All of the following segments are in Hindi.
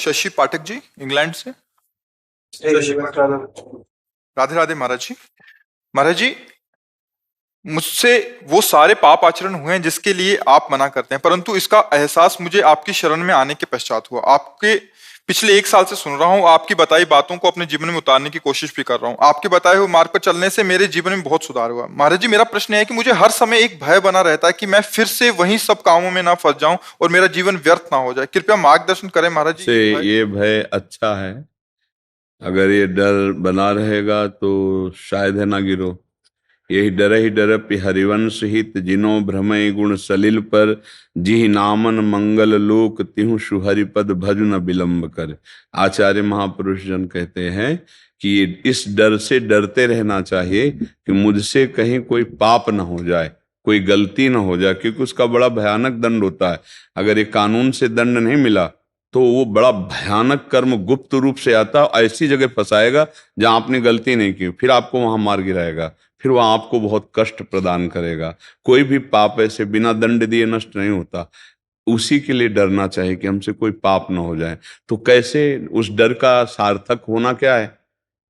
शशि पाठक जी इंग्लैंड से। राधे राधे महाराज जी। महाराज जी, मुझसे वो सारे पाप आचरण हुए हैं जिसके लिए आप मना करते हैं, परंतु इसका एहसास मुझे आपकी शरण में आने के पश्चात हुआ। आपके पिछले 1 साल से सुन रहा हूँ, आपकी बताई बातों को अपने जीवन में उतारने की कोशिश भी कर रहा हूँ। आपके बताए हुए मार्ग पर चलने से मेरे जीवन में बहुत सुधार हुआ। महाराज जी, मेरा प्रश्न है कि मुझे हर समय एक भय बना रहता है कि मैं फिर से वही सब कामों में ना फंस जाऊं और मेरा जीवन व्यर्थ ना हो जाए। कृपया मार्गदर्शन करें महाराज जी। से ये भय अच्छा है। अगर ये डर बना रहेगा तो शायद है ना गिरो। यही डर ही डरपि हरिवंश हित जिनो भ्रमय गुण सलिल पर जिहि नामन मंगल लोक तिहु सुहरिपद भजु न विलंब कर। आचार्य महापुरुष जन कहते हैं कि इस डर से डरते रहना चाहिए कि मुझसे कहीं कोई पाप न हो जाए, कोई गलती न हो जाए, क्योंकि उसका बड़ा भयानक दंड होता है। अगर ये कानून से दंड नहीं मिला तो वो बड़ा भयानक कर्म गुप्त रूप से आता है, ऐसी जगह फंसाएगा जहां आपने गलती नहीं की, फिर आपको वहां मार गिराएगा, फिर वह आपको बहुत कष्ट प्रदान करेगा। कोई भी पाप ऐसे बिना दंड दिए नष्ट नहीं होता। उसी के लिए डरना चाहिए कि हमसे कोई पाप ना हो जाए। तो कैसे उस डर का सार्थक होना क्या है?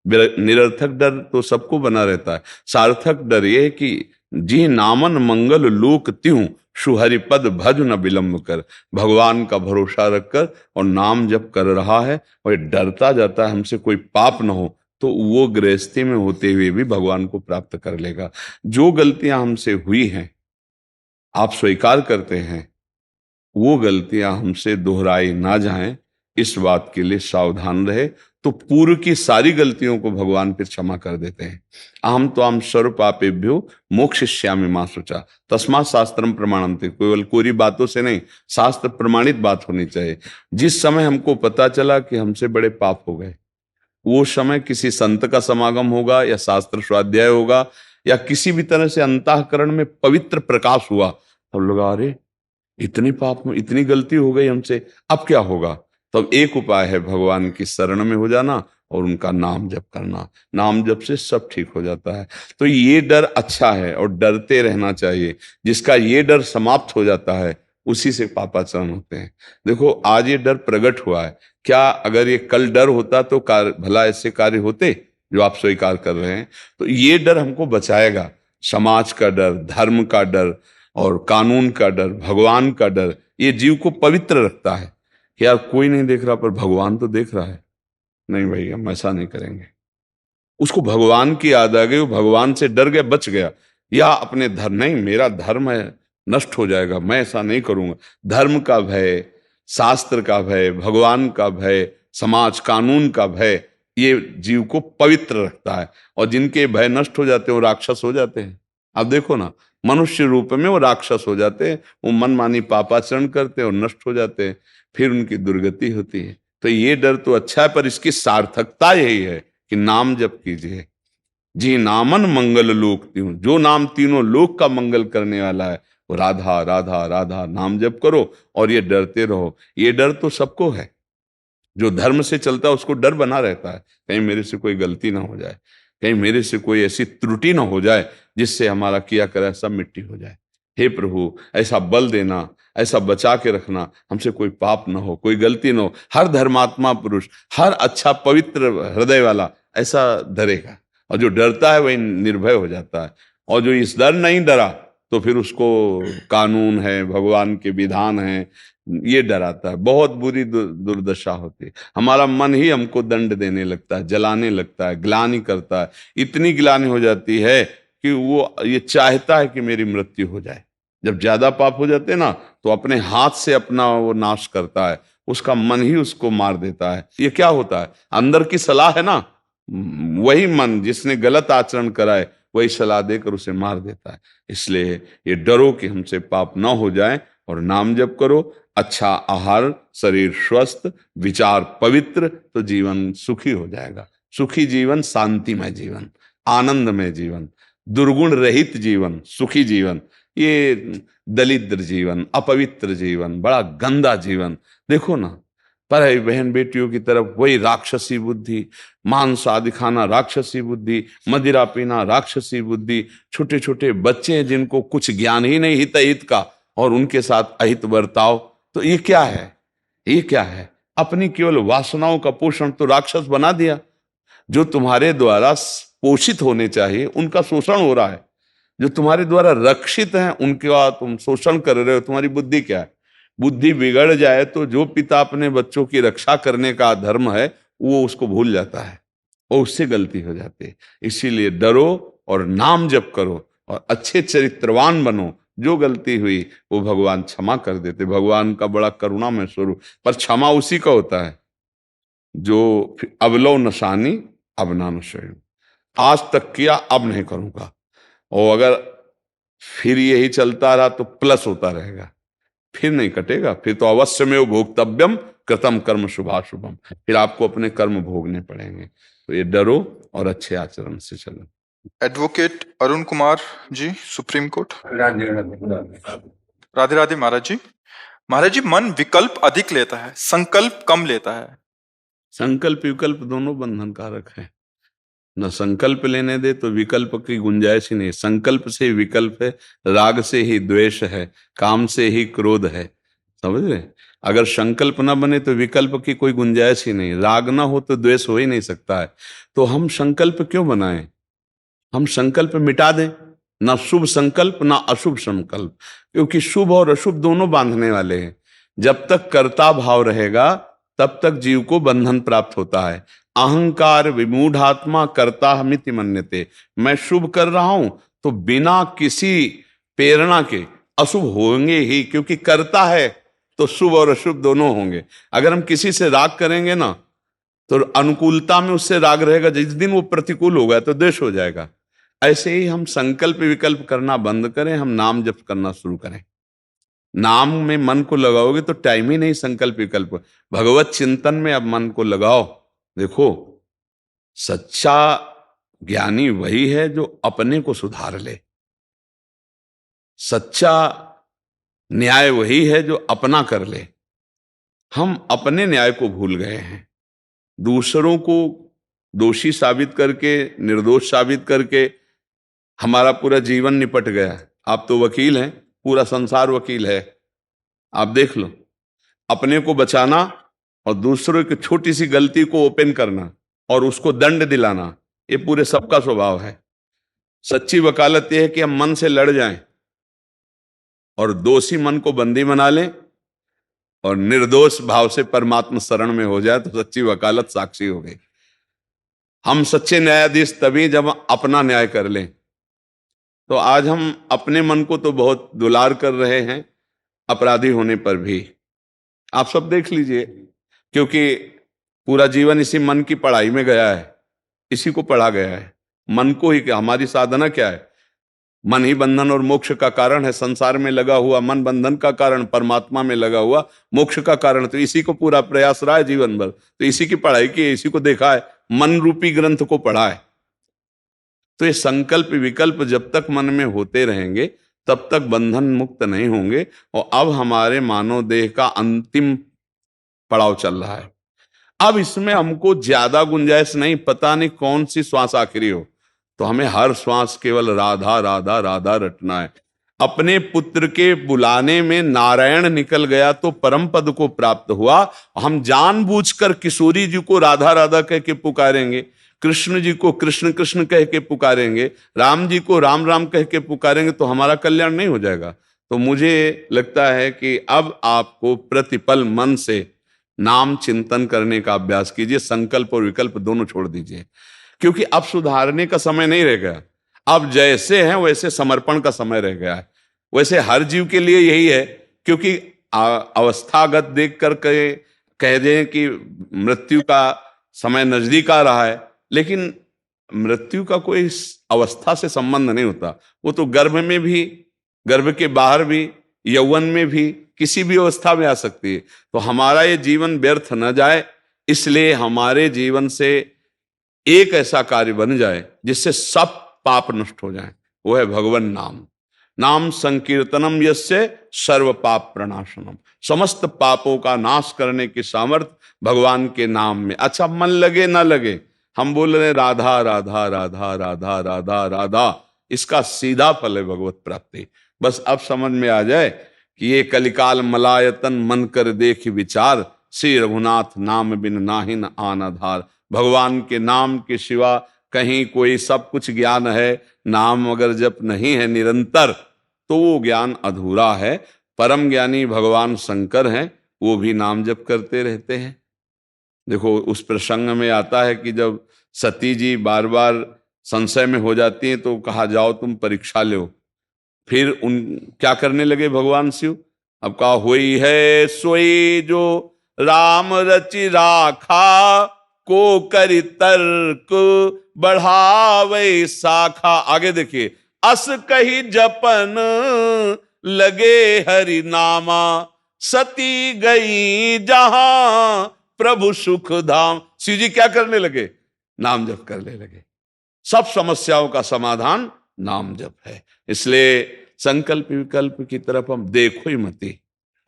निरर्थक डर तो सबको बना रहता है। सार्थक डर ये है कि जी नामन मंगल लोक त्यों सुहरिपद भज न विलंब कर। भगवान का भरोसा रखकर और नाम जप कर रहा है और डरता जाता है हमसे कोई पाप ना हो, तो वो गृहस्थी में होते हुए भी भगवान को प्राप्त कर लेगा। जो गलतियां हमसे हुई हैं आप स्वीकार करते हैं, वो गलतियां हमसे दोहराई ना जाएं, इस बात के लिए सावधान रहे, तो पूर्व की सारी गलतियों को भगवान फिर क्षमा कर देते हैं। अहम तो हम सर्व पापेभ्यो मोक्षयिष्यामि मा शुचा तस्मात् शास्त्रम प्रमाणन्ते। केवल कोरी बातों से नहीं, शास्त्र प्रमाणित बात होनी चाहिए। जिस समय हमको पता चला कि हमसे बड़े पाप हो गए, वो समय किसी संत का समागम होगा या शास्त्र स्वाध्याय होगा या किसी भी तरह से अंतःकरण में पवित्र प्रकाश हुआ, तो लोग अरे इतनी पाप में इतनी गलती हो गई हमसे, अब क्या होगा? तब एक उपाय है भगवान की शरण में हो जाना और उनका नाम जप करना। नाम जप से सब ठीक हो जाता है। तो ये डर अच्छा है और डरते रहना चाहिए। जिसका ये डर समाप्त हो जाता है उसी से पापाचरण होते हैं। देखो आज ये डर प्रकट हुआ है, क्या अगर ये कल डर होता तो भला ऐसे कार्य होते जो आप स्वीकार कर रहे हैं? तो ये डर हमको बचाएगा। समाज का डर, धर्म का डर और कानून का डर, भगवान का डर, ये जीव को पवित्र रखता है कि यार कोई नहीं देख रहा पर भगवान तो देख रहा है। नहीं भाई, हम ऐसा नहीं करेंगे। उसको भगवान की याद आ गई, वो भगवान से डर गया, बच गया। या अपने धर्म, नहीं मेरा धर्म है नष्ट हो जाएगा, मैं ऐसा नहीं करूंगा। धर्म का भय, शास्त्र का भय, भगवान का भय, समाज कानून का भय, ये जीव को पवित्र रखता है। और जिनके भय नष्ट हो जाते हैं वो राक्षस हो जाते हैं। अब देखो ना, मनुष्य रूप में वो राक्षस हो जाते हैं, वो मनमानी पापाचरण करते हैं और नष्ट हो जाते हैं, फिर उनकी दुर्गति होती है। तो ये डर तो अच्छा है, पर इसकी सार्थकता यही है कि नाम जप कीजिए। जी नामन मंगल लोक त्यों, जो नाम तीनों लोक का मंगल करने वाला है वो राधा राधा राधा नाम जप करो और ये डरते रहो। ये डर तो सबको है, जो धर्म से चलता है उसको डर बना रहता है, कहीं मेरे से कोई गलती ना हो जाए, कहीं मेरे से कोई ऐसी त्रुटि ना हो जाए जिससे हमारा किया करा सब मिट्टी हो जाए। हे प्रभु, ऐसा बल देना, ऐसा बचा के रखना, हमसे कोई पाप ना हो, कोई गलती ना हो। हर धर्मात्मा पुरुष, हर अच्छा पवित्र हृदय वाला ऐसा डरेगा, और जो डरता है वही निर्भय हो जाता है। और जो इस डर नहीं डरा तो फिर उसको कानून है, भगवान के विधान है, ये डराता है। बहुत बुरी दुर्दशा होती है। हमारा मन ही हमको दंड देने लगता है, जलाने लगता है, ग्लानि करता है। इतनी ग्लानि हो जाती है कि वो ये चाहता है कि मेरी मृत्यु हो जाए। जब ज्यादा पाप हो जाते हैं ना, तो अपने हाथ से अपना वो नाश करता है, उसका मन ही उसको मार देता है। ये क्या होता है? अंदर की सलाह है ना, वही मन जिसने गलत आचरण करा है वही सलाह देकर उसे मार देता है। इसलिए ये डरो कि हमसे पाप ना हो जाए और नाम जप करो। अच्छा आहार, शरीर स्वस्थ, विचार पवित्र, तो जीवन सुखी हो जाएगा। सुखी जीवन, शांतिमय जीवन, आनंदमय जीवन, दुर्गुण रहित जीवन, सुखी जीवन। ये दलिद्र जीवन, अपवित्र जीवन, बड़ा गंदा जीवन। देखो ना, पर बहन बेटियों की तरफ वही राक्षसी बुद्धि, मांस आदि खाना राक्षसी बुद्धि, मदिरा पीना राक्षसी बुद्धि, छोटे छोटे बच्चे हैं जिनको कुछ ज्ञान ही नहीं हित हित का और उनके साथ अहित बर्ताव। तो ये क्या है? ये क्या है? अपनी केवल वासनाओं का पोषण तो राक्षस बना दिया। जो तुम्हारे द्वारा पोषित होने चाहिए उनका शोषण हो रहा है, जो तुम्हारे द्वारा रक्षित हैं उनका तुम शोषण कर रहे हो। तुम्हारी बुद्धि क्या है? बुद्धि बिगड़ जाए तो जो पिता अपने बच्चों की रक्षा करने का धर्म है वो उसको भूल जाता है और उससे गलती हो जाती है। इसीलिए डरो और नाम जप करो और अच्छे चरित्रवान बनो। जो गलती हुई वो भगवान क्षमा कर देते। भगवान का बड़ा करुणामय स्वरूप। पर क्षमा उसी का होता है जो अबलो नशानी अब ना नशयूं, आज तक किया अब नहीं करूंगा। और अगर फिर यही चलता रहा तो प्लस होता रहेगा, फिर नहीं कटेगा। फिर तो अवश्य में वो भोक्तव्यम कृतम कर्म शुभाशुभम, फिर आपको अपने कर्म भोगने पड़ेंगे। तो ये डरो और अच्छे आचरण से चलो। Advocate Arun Kumar ji, supreme court. Radhe Radhe महाराज जी। महाराज जी, मन विकल्प अधिक लेता है, संकल्प कम लेता है। संकल्प विकल्प दोनों बंधन कारक है। न संकल्प लेने दे तो विकल्प की गुंजाइश ही नहीं। संकल्प से ही विकल्प है, राग से ही द्वेष है, काम से ही क्रोध है। समझ रहे? अगर संकल्प ना बने तो विकल्प की कोई गुंजाइश ही नहीं। राग ना हो तो द्वेष हो ही नहीं सकता है। तो हम संकल्प क्यों बनाएं? हम संकल्प मिटा दें, ना शुभ संकल्प ना अशुभ संकल्प, क्योंकि शुभ और अशुभ दोनों बांधने वाले हैं। जब तक कर्ता भाव रहेगा तब तक जीव को बंधन प्राप्त होता है। अहंकार विमूढ़ात्मा कर्ता हमिति मन्यते। मैं शुभ कर रहा हूं तो बिना किसी प्रेरणा के अशुभ होंगे ही, क्योंकि कर्ता है तो शुभ और अशुभ दोनों होंगे। अगर हम किसी से राग करेंगे ना तो अनुकूलता में उससे राग रहेगा, जिस दिन वो प्रतिकूल होगा तो द्वेष हो जाएगा। ऐसे ही हम संकल्प विकल्प करना बंद करें, हम नाम जप करना शुरू करें। नाम में मन को लगाओगे तो टाइम ही नहीं संकल्प विकल्प। भगवत चिंतन में अब मन को लगाओ। देखो, सच्चा ज्ञानी वही है जो अपने को सुधार ले। सच्चा न्याय वही है जो अपना कर ले। हम अपने न्याय को भूल गए हैं। दूसरों को दोषी साबित करके, निर्दोष साबित करके हमारा पूरा जीवन निपट गया। आप तो वकील हैं, पूरा संसार वकील है। आप देख लो, अपने को बचाना और दूसरों की छोटी सी गलती को ओपन करना और उसको दंड दिलाना, ये पूरे सबका स्वभाव है। सच्ची वकालत यह है कि हम मन से लड़ जाएं और दोषी मन को बंदी बना लें और निर्दोष भाव से परमात्मा शरण में हो जाए, तो सच्ची वकालत साक्षी हो गई। हम सच्चे न्यायाधीश तभी जब अपना न्याय कर लें। तो आज हम अपने मन को तो बहुत दुलार कर रहे हैं, अपराधी होने पर भी। आप सब देख लीजिए, क्योंकि पूरा जीवन इसी मन की पढ़ाई में गया है, इसी को पढ़ा गया है। मन को ही, हमारी साधना क्या है? मन ही बंधन और मोक्ष का कारण है। संसार में लगा हुआ मन बंधन का कारण, परमात्मा में लगा हुआ मोक्ष का कारण। तो इसी को पूरा प्रयास रहा है जीवन भर, तो इसी की पढ़ाई की है, इसी को देखा है, मन रूपी ग्रंथ को पढ़ा है। तो ये संकल्प विकल्प जब तक मन में होते रहेंगे तब तक बंधन मुक्त नहीं होंगे। और अब हमारे मानव देह का अंतिम पड़ाव चल रहा है। अब इसमें हमको ज्यादा गुंजाइश नहीं, पता नहीं कौन सी श्वास आखिरी हो, तो हमें हर श्वास केवल राधा राधा राधा रटना है। अपने पुत्र के बुलाने में नारायण निकल गया तो परम पद को प्राप्त हुआ। हम जानबूझकर किशोरी जी को राधा राधा कह के पुकारेंगे, कृष्ण जी को कृष्ण कृष्ण कह के पुकारेंगे, राम जी को राम राम कह के पुकारेंगे, तो हमारा कल्याण नहीं हो जाएगा। तो मुझे लगता है कि अब आपको प्रतिपल मन से नाम चिंतन करने का अभ्यास कीजिए। संकल्प और विकल्प दोनों छोड़ दीजिए, क्योंकि अब सुधारने का समय नहीं रह गया। अब जैसे हैं वैसे समर्पण का समय रह गया है। वैसे हर जीव के लिए यही है, क्योंकि अवस्थागत देख कर कह दें कि मृत्यु का समय नजदीक आ रहा है, लेकिन मृत्यु का कोई अवस्था से संबंध नहीं होता। वो तो गर्भ में भी, गर्भ के बाहर भी, यौवन में भी, किसी भी अवस्था में आ सकती है। तो हमारा ये जीवन व्यर्थ न जाए, इसलिए हमारे जीवन से एक ऐसा कार्य बन जाए जिससे सब पाप नष्ट हो जाए, वो है भगवान नाम। नाम संकीर्तनम यस्य सर्व पाप प्रणाशनम। समस्त पापों का नाश करने की सामर्थ्य भगवान के नाम में। अच्छा, मन लगे ना लगे, हम बोल रहे राधा राधा राधा राधा राधा राधा, इसका सीधा फल है भगवत प्राप्ति। बस अब समझ में आ जाए कि ये कलिकाल मलायतन मन कर देख विचार, श्री रघुनाथ नाम बिन नाहिन आन आधार। भगवान के नाम के सिवा कहीं कोई सब कुछ ज्ञान है, नाम अगर जप नहीं है निरंतर तो वो ज्ञान अधूरा है। परम ज्ञानी भगवान शंकर हैं, वो भी नाम जप करते रहते हैं। देखो उस प्रसंग में आता है कि जब सती जी बार बार संशय में हो जाती हैं तो कहा जाओ तुम परीक्षा लो। फिर उन क्या करने लगे भगवान शिव, अब कहा होई है सोई जो राम रचि राखा, को करि तर्क बढ़ावे शाखा। आगे देखिए, अस कही जपन लगे हरि नामा, सती गई जहां प्रभु सुख धाम। शिव जी क्या करने लगे, नाम जप करने लगे। सब समस्याओं का समाधान नाम जप है। इसलिए संकल्प विकल्प की तरफ हम देखो ही मती,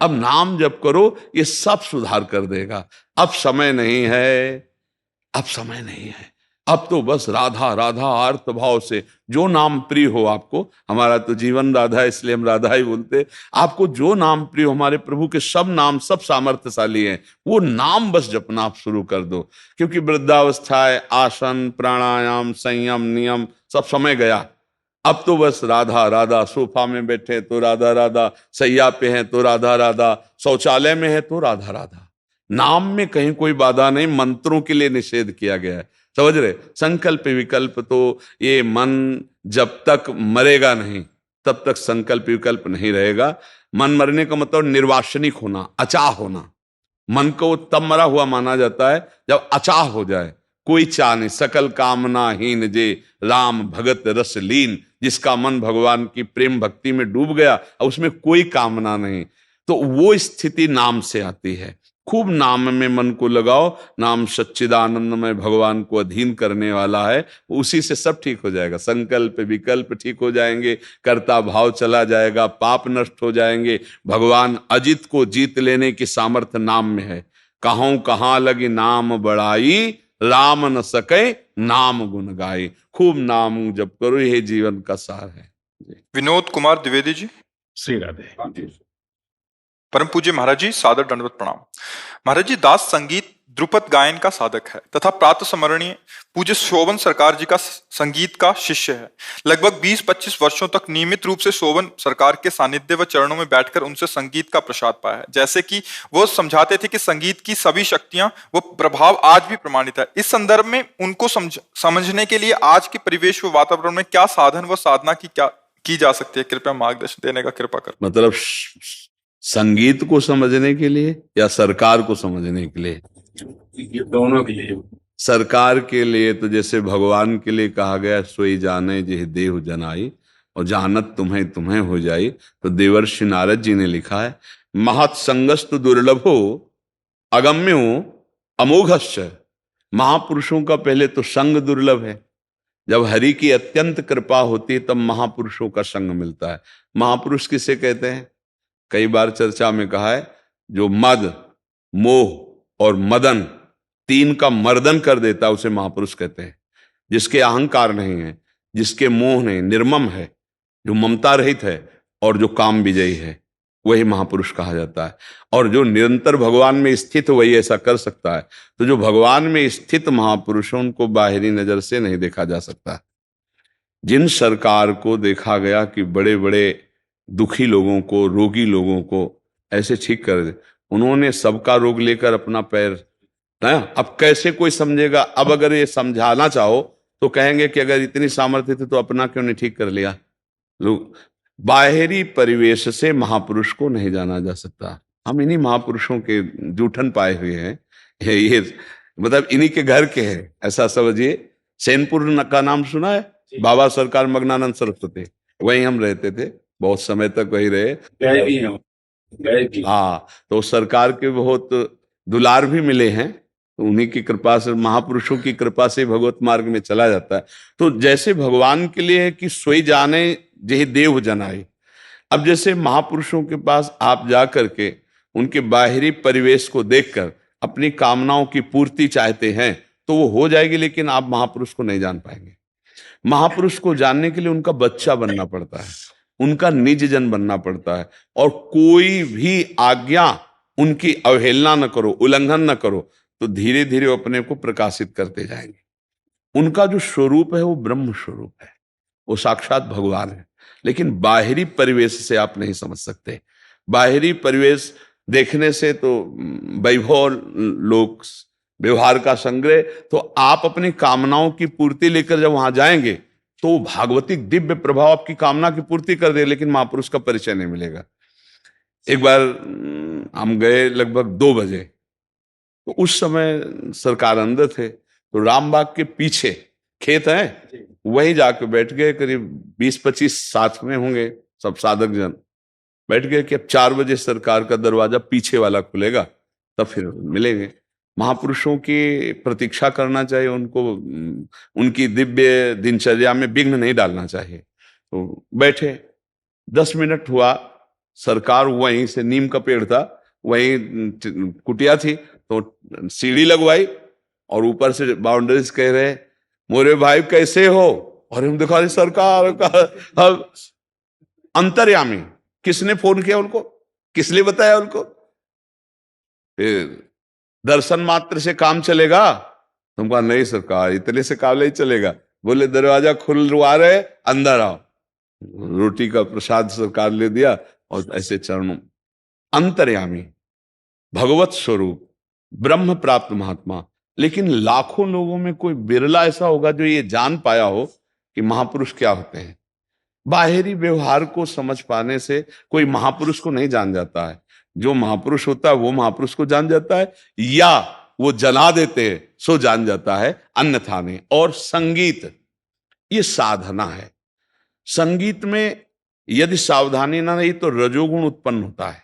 अब नाम जप करो, ये सब सुधार कर देगा। अब समय नहीं है, अब समय नहीं है, अब तो बस राधा राधा आर्त भाव से जो नाम प्रिय हो आपको, हमारा तो जीवन राधा है इसलिए हम राधा ही बोलते, आपको जो नाम प्रिय हो, हमारे प्रभु के सब नाम सब सामर्थ्यशाली हैं, वो नाम बस जपना आप शुरू कर दो। क्योंकि वृद्धावस्था है, आसन प्राणायाम संयम नियम सब समय गया। अब तो बस राधा राधा, सोफा में बैठे तो राधा राधा, सैया पे हैं तो राधा राधा, शौचालय में है तो राधा राधा। नाम में कहीं कोई बाधा नहीं, मंत्रों के लिए निषेध किया गया है, समझ रहे। संकल्प विकल्प तो ये मन जब तक मरेगा नहीं तब तक संकल्प विकल्प नहीं रहेगा। मन मरने का मतलब निर्वासनिक होना, अचाह होना। मन को तब मरा हुआ माना जाता है जब अचाह हो जाए, कोई चाह नहीं। सकल कामनाहीन जे राम भगत रस लीन, जिसका मन भगवान की प्रेम भक्ति में डूब गया और उसमें कोई कामना नहीं, तो वो स्थिति नाम से आती है। खूब नाम में मन को लगाओ, नाम सच्चिदानंद में भगवान को अधीन करने वाला है, उसी से सब ठीक हो जाएगा। संकल्प विकल्प ठीक हो जाएंगे, कर्ता भाव चला जाएगा, पाप नष्ट हो जाएंगे। भगवान अजित को जीत लेने की सामर्थ्य नाम में है। कहूं कहां लगी नाम बड़ाई, राम न सके नाम गुण गाई। खूब नाम जप करो, यही जीवन का सार है। विनोद कुमार द्विवेदी जी। श्री राधे। परम पूज्य महाराज जी, सादर दंडवत प्रणाम। महाराज जी, दास संगीत ध्रुपद गायन का साधक है तथा प्रातः स्मरणीय पूज्य शोभन सरकार जी का संगीत का शिष्य है। लगभग 20-25 वर्षों तक नियमित रूप से शोभन सरकार के सानिध्य व चरणों में बैठकर उनसे संगीत का प्रसाद पाया है। जैसे कि वो समझाते थे कि संगीत की सभी शक्तियां वो प्रभाव आज भी प्रमाणित है। इस संदर्भ में उनको समझने के लिए आज के परिवेश व वातावरण में क्या साधन व साधना की जा सकती है, कृपया मार्गदर्शन देने का कृपा कर। मतलब संगीत को समझने के लिए या सरकार को समझने के लिए? ये दोनों के लिए। सरकार के लिए तो जैसे भगवान के लिए कहा गया, सोई जाने जेह देहु जनाई, और जानत तुम्हें तुम्हें हो जाई। तो देवर्षि नारद जी ने लिखा है, महत संगस्तु दुर्लभो अगम्यो अमोघश्च। महापुरुषों का पहले तो संग दुर्लभ है। जब हरि की अत्यंत कृपा होती है तब महापुरुषों का संग मिलता है। महापुरुष किसे कहते हैं? कई बार चर्चा में कहा है, जो मद मोह और मदन तीन का मर्दन कर देता है उसे महापुरुष कहते हैं। जिसके अहंकार नहीं है, जिसके मोह नहीं, निर्मम है, जो ममता रहित है और जो काम विजयी है, वही महापुरुष कहा जाता है। और जो निरंतर भगवान में स्थित वही ऐसा कर सकता है। तो जो भगवान में स्थित महापुरुष हैं उनको बाहरी नजर से नहीं देखा जा सकता। जिन सरकार को देखा गया कि बड़े बड़े दुखी लोगों को, रोगी लोगों को ऐसे ठीक कर दे, उन्होंने सबका रोग लेकर अपना पैर ना, अब कैसे कोई समझेगा? अब अगर ये समझाना चाहो तो कहेंगे कि अगर इतनी सामर्थ्य थी तो अपना क्यों नहीं ठीक कर लिया। लोग बाहरी परिवेश से महापुरुष को नहीं जाना जा सकता। हम इन्हीं महापुरुषों के जूठन पाए हुए हैं, ये मतलब इन्हीं के घर के हैं, ऐसा समझिए। सैनपुर का नाम सुना है? बाबा सरकार मग्नानंद सरस्वती, वहीं हम रहते थे, बहुत समय तक वही रहे। गए भी हैं, गए भी। हाँ, तो सरकार के बहुत दुलार भी मिले हैं, तो उन्हीं की कृपा से, महापुरुषों की कृपा से भगवत मार्ग में चला जाता है। तो जैसे भगवान के लिए है कि सोई जाने जेहि देहु जनाई। अब जैसे महापुरुषों के पास आप जा करके उनके बाहरी परिवेश को देखकर अपनी कामनाओं की पूर्ति चाहते हैं तो वो हो जाएगी, लेकिन आप महापुरुष को नहीं जान पाएंगे। महापुरुष को जानने के लिए उनका बच्चा बनना पड़ता है, उनका निज जन बनना पड़ता है, और कोई भी आज्ञा उनकी अवहेलना न करो, उल्लंघन न करो, तो धीरे धीरे वो अपने को प्रकाशित करते जाएंगे। उनका जो स्वरूप है वो ब्रह्म स्वरूप है, वो साक्षात भगवान है। लेकिन बाहरी परिवेश से आप नहीं समझ सकते। बाहरी परिवेश देखने से तो वैभव, लोक व्यवहार का संग्रह, तो आप अपनी कामनाओं की पूर्ति लेकर जब वहां जाएंगे तो भागवतिक दिव्य प्रभाव आपकी कामना की पूर्ति कर दे, लेकिन महापुरुष का परिचय नहीं मिलेगा। एक बार हम गए लगभग 2 बजे, तो उस समय सरकार अंदर थे, तो रामबाग के पीछे खेत है, वहीं जाके बैठ गए। करीब 20-25 साथ में होंगे सब साधक जन, बैठ गए कि अब 4 बजे सरकार का दरवाजा पीछे वाला खुलेगा, तब फिर मिलेंगे। महापुरुषों की प्रतीक्षा करना चाहिए, उनको उनकी दिव्य दिनचर्या में विघ्न नहीं डालना चाहिए। तो बैठे, 10 मिनट हुआ, सरकार वहीं से, नीम का पेड़ था, वहीं कुटिया थी, तो सीढ़ी लगवाई और ऊपर से बाउंड्रीज कह रहे, मोरे भाई कैसे हो? और हम दिखा रहे सरकार का अंतर्यामी। किसने फोन किया उनको, किस लिए बताया उनको? फिर दर्शन मात्र से काम चलेगा? तुम कहा नहीं सरकार, इतने से काम नहीं चलेगा। बोले दरवाजा खुलवा रहे, अंदर आओ। रोटी का प्रसाद सरकार ले दिया और ऐसे चरणों, अंतर्यामी, भगवत स्वरूप, ब्रह्म प्राप्त महात्मा। लेकिन लाखों लोगों में कोई बिरला ऐसा होगा जो ये जान पाया हो कि महापुरुष क्या होते हैं। बाहरी व्यवहार को समझ पाने से कोई महापुरुष को नहीं जान जाता है। जो महापुरुष होता है वो महापुरुष को जान जाता है, या वो जला देते हैं सो जान जाता है, अन्यथा नहीं। और संगीत ये साधना है। संगीत में यदि सावधानी ना रही तो रजोगुण उत्पन्न होता है।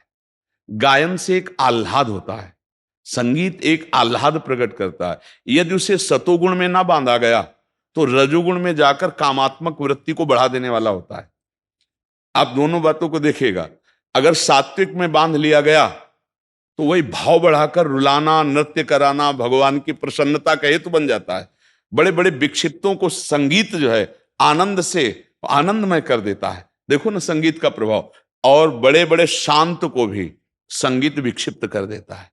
गायन से एक आह्लाद होता है, संगीत एक आह्लाद प्रकट करता है। यदि उसे सतोगुण में ना बांधा गया तो रजोगुण में जाकर कामात्मक वृत्ति को बढ़ा देने वाला होता है। आप दोनों बातों को देखिएगा। अगर सात्विक में बांध लिया गया तो वही भाव बढ़ाकर रुलाना, नृत्य कराना भगवान की प्रसन्नता का हेतु बन जाता है। बड़े बड़े विक्षिप्तों को संगीत जो है आनंद से आनंदमय कर देता है। देखो ना संगीत का प्रभाव। और बड़े बड़े शांत को भी संगीत विक्षिप्त कर देता है।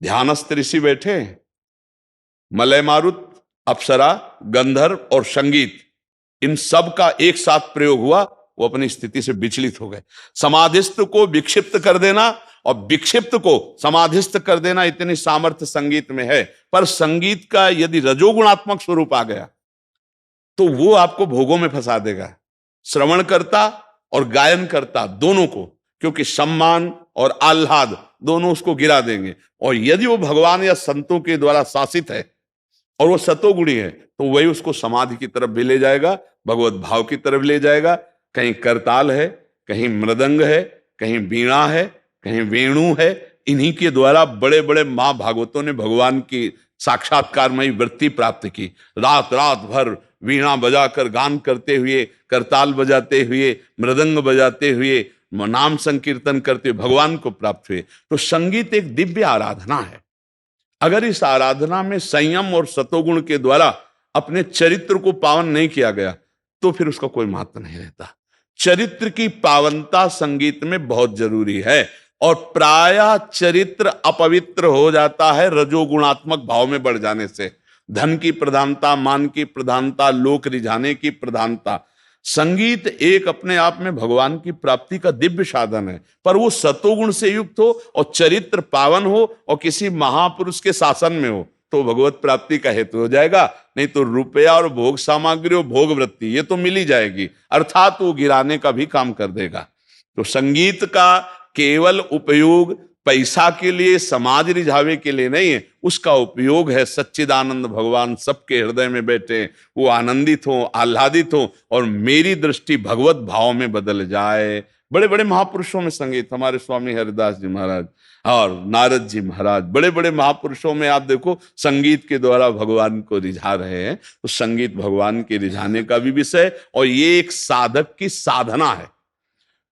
ध्यानस्थ ऋषि बैठे, मलय मारुत, अप्सरा, गंधर्व और संगीत, इन सब का एक साथ प्रयोग हुआ, वो अपनी स्थिति से विचलित हो गए। समाधिस्थ को विक्षिप्त कर देना और विक्षिप्त को समाधिस्थ कर देना, इतनी सामर्थ्य संगीत में है। पर संगीत का यदि रजोगुणात्मक स्वरूप आ गया तो वो आपको भोगों में फंसा देगा, श्रवणकर्ता और गायनकर्ता दोनों को, क्योंकि सम्मान और आह्लाद दोनों उसको गिरा देंगे। और यदि वो भगवान या संतों के द्वारा शासित है और वो सतोगुणी है तो वही उसको समाधि की तरफ भी ले जाएगा, भगवत भाव की तरफ ले जाएगा। कहीं करताल है, कहीं मृदंग है, कहीं वीणा है, कहीं वेणु है। इन्हीं के द्वारा बड़े बड़े महाभागवतों ने भगवान की साक्षात्कारमयी वृत्ति प्राप्त की। रात रात भर वीणा बजाकर गान करते हुए, करताल बजाते हुए, मृदंग बजाते हुए, नाम संकीर्तन करते हुए भगवान को प्राप्त हुए। तो संगीत एक दिव्य आराधना है। अगर इस आराधना में संयम और सतोगुण के द्वारा अपने चरित्र को पावन नहीं किया गया तो फिर उसका कोई महत्व नहीं रहता। चरित्र की पावनता संगीत में बहुत जरूरी है। और प्रायः चरित्र अपवित्र हो जाता है रजोगुणात्मक भाव में बढ़ जाने से। धन की प्रधानता, मान की प्रधानता, लोक रिझाने की प्रधानता। संगीत एक अपने आप में भगवान की प्राप्ति का दिव्य साधन है, पर वो सतोगुण से युक्त हो और चरित्र पावन हो और किसी महापुरुष के शासन में हो तो भगवत प्राप्ति का हेतु हो जाएगा। नहीं तो रुपया और भोग सामग्री और भोग वृत्ति ये तो मिल ही जाएगी, अर्थात वो गिराने का भी काम कर देगा। तो संगीत का केवल उपयोग पैसा के लिए, समाज रिझावे के लिए नहीं है। उसका उपयोग है सच्चिदानंद भगवान सबके हृदय में बैठे, वो आनंदित हो, आह्लादित हो और मेरी दृष्टि भगवत भाव में बदल जाए। बड़े बड़े महापुरुषों में संगीत, हमारे स्वामी हरिदास जी महाराज और नारद जी महाराज, बड़े बड़े महापुरुषों में आप देखो संगीत के द्वारा भगवान को रिझा रहे हैं। तो संगीत भगवान के रिझाने का भी विषय, और ये एक साधक की साधना है।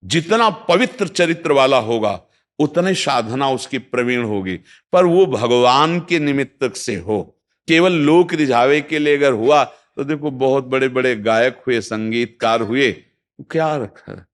जितना पवित्र चरित्र वाला होगा उतने साधना उसकी प्रवीण होगी, पर वो भगवान के निमित्त से हो। केवल लोक रिझावे के लिए अगर हुआ तो देखो बहुत बड़े बड़े गायक हुए, संगीतकार हुए, क्या रखा,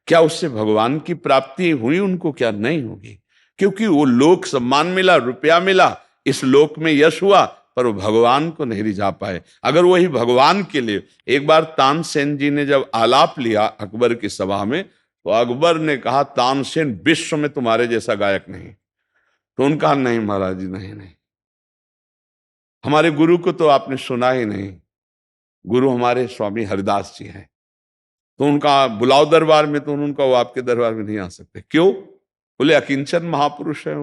क्या उससे भगवान की प्राप्ति हुई? उनको क्या नहीं होगी। क्योंकि वो लोक सम्मान मिला, रुपया मिला, इस लोक में यश हुआ, पर वो भगवान को नहीं रिझा पाए। अगर वही भगवान के लिए, एक बार तानसेन जी ने जब आलाप लिया अकबर की सभा में, तो अकबर ने कहा तानसेन विश्व में तुम्हारे जैसा गायक नहीं। तो उनका कहा नहीं महाराज जी, नहीं नहीं, हमारे गुरु को तो आपने सुना ही नहीं, गुरु हमारे स्वामी हरिदास जी हैं। तो उनका बुलाओ दरबार में, तो उनका वो आपके दरबार में नहीं आ सकते। क्यों? बोले अकिंचन महापुरुष है,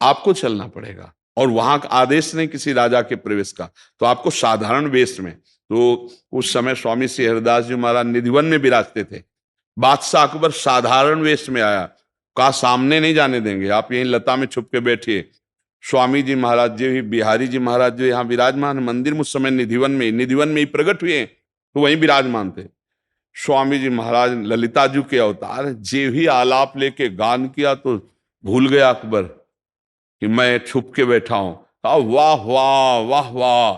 आपको चलना पड़ेगा। और वहां का आदेश नहीं किसी राजा के प्रवेश का, तो आपको साधारण वेश में। तो उस समय स्वामी श्री हरिदास जी महाराज निधिवन में विराजते थे। बादशाह अकबर साधारण वेश में आया, कहा सामने नहीं जाने देंगे, आप यहीं लता में छुप के बैठिए। स्वामी जी महाराज जी, बिहारी जी महाराज जो यहाँ विराजमान, मंदिर में उस समय निधिवन में ही प्रकट हुए, तो वहीं विराजमान थे। स्वामी जी महाराज ललिता जी के अवतार, जे ही आलाप लेके गान किया तो भूल गया अकबर कि मैं छुप के बैठा हूं। कहा वाह वाह वाह वाह।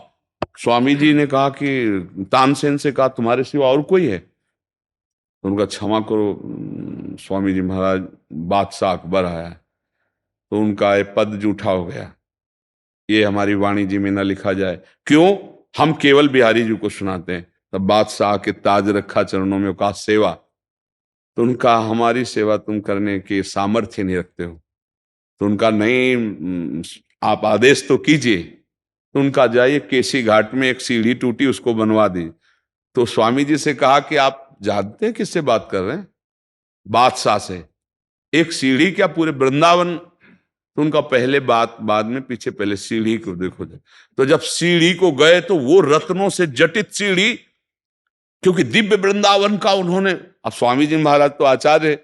स्वामी जी ने कहा कि तानसेन से कहा तुम्हारे सिवा और कोई है? तो उनका क्षमा करो स्वामी जी महाराज, बादशाह अकबर आया। तो उनका ये पद जूठा हो गया, ये हमारी वाणी जी में न लिखा जाए। क्यों? हम केवल बिहारी जी को सुनाते हैं। तब बादशाह के ताज रखा चरणों में, कहा सेवा। तो उनका हमारी सेवा तुम करने के सामर्थ्य नहीं रखते हो। तो उनका नहीं, आप आदेश तो कीजिए। तो उनका जाइए केसी घाट में एक सीढ़ी टूटी, उसको बनवा दी। तो स्वामी जी से कहा कि आप जानते हैं किससे बात कर रहे हैं? बादशाह से। एक सीढ़ी क्या, पूरे वृंदावन। तो उनका पहले बाद में पीछे, पहले सीढ़ी को देखो। तो जब सीढ़ी को गए तो वो रत्नों से जटित सीढ़ी, क्योंकि दिव्य वृंदावन का उन्होंने, अब स्वामी जी महाराज तो आचार्य,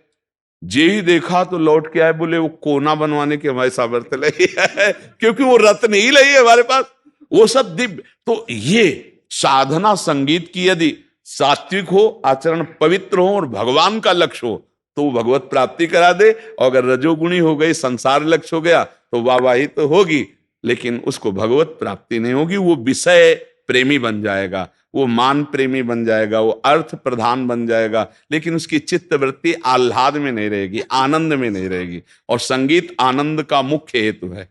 जे ही देखा तो लौट के आए, बोले वो कोना बनवाने के हमारे सामर्थ्य नहीं है, क्योंकि वो रत्न ही नहीं है हमारे पास, वो सब दिव्य। तो ये साधना संगीत की यदि सात्विक हो, आचरण पवित्र हो और भगवान का लक्ष्य हो, तो वो भगवत प्राप्ति करा दे। और अगर रजोगुणी हो गई, संसार लक्ष्य हो गया, तो वाहवाही तो होगी, लेकिन उसको भगवत प्राप्ति नहीं होगी। वो विषय प्रेमी बन जाएगा, वो मान प्रेमी बन जाएगा, वो अर्थ प्रधान बन जाएगा, लेकिन उसकी चित्त वृत्ति आह्लाद में नहीं रहेगी, आनंद में नहीं रहेगी। और संगीत आनंद का मुख्य हेतु है।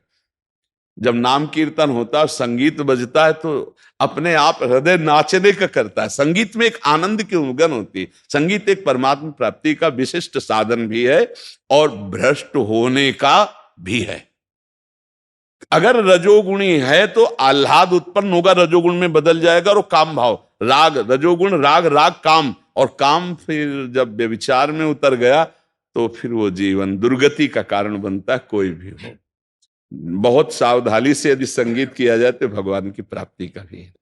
जब नाम कीर्तन होता है, संगीत बजता है, तो अपने आप हृदय नाचने का करता है। संगीत में एक आनंद की उमंग होती है। संगीत एक परमात्मा प्राप्ति का विशिष्ट साधन भी है और भ्रष्ट होने का भी है। अगर रजोगुणी है तो आह्लाद उत्पन्न होगा, रजोगुण में बदल जाएगा, और काम भाव, राग, रजोगुण राग, राग काम, और काम फिर जब व्यभिचार में उतर गया तो फिर वो जीवन दुर्गति का कारण बनता है। कोई भी हो, बहुत सावधानी से यदि संगीत किया जाए तो भगवान की प्राप्ति का भी है।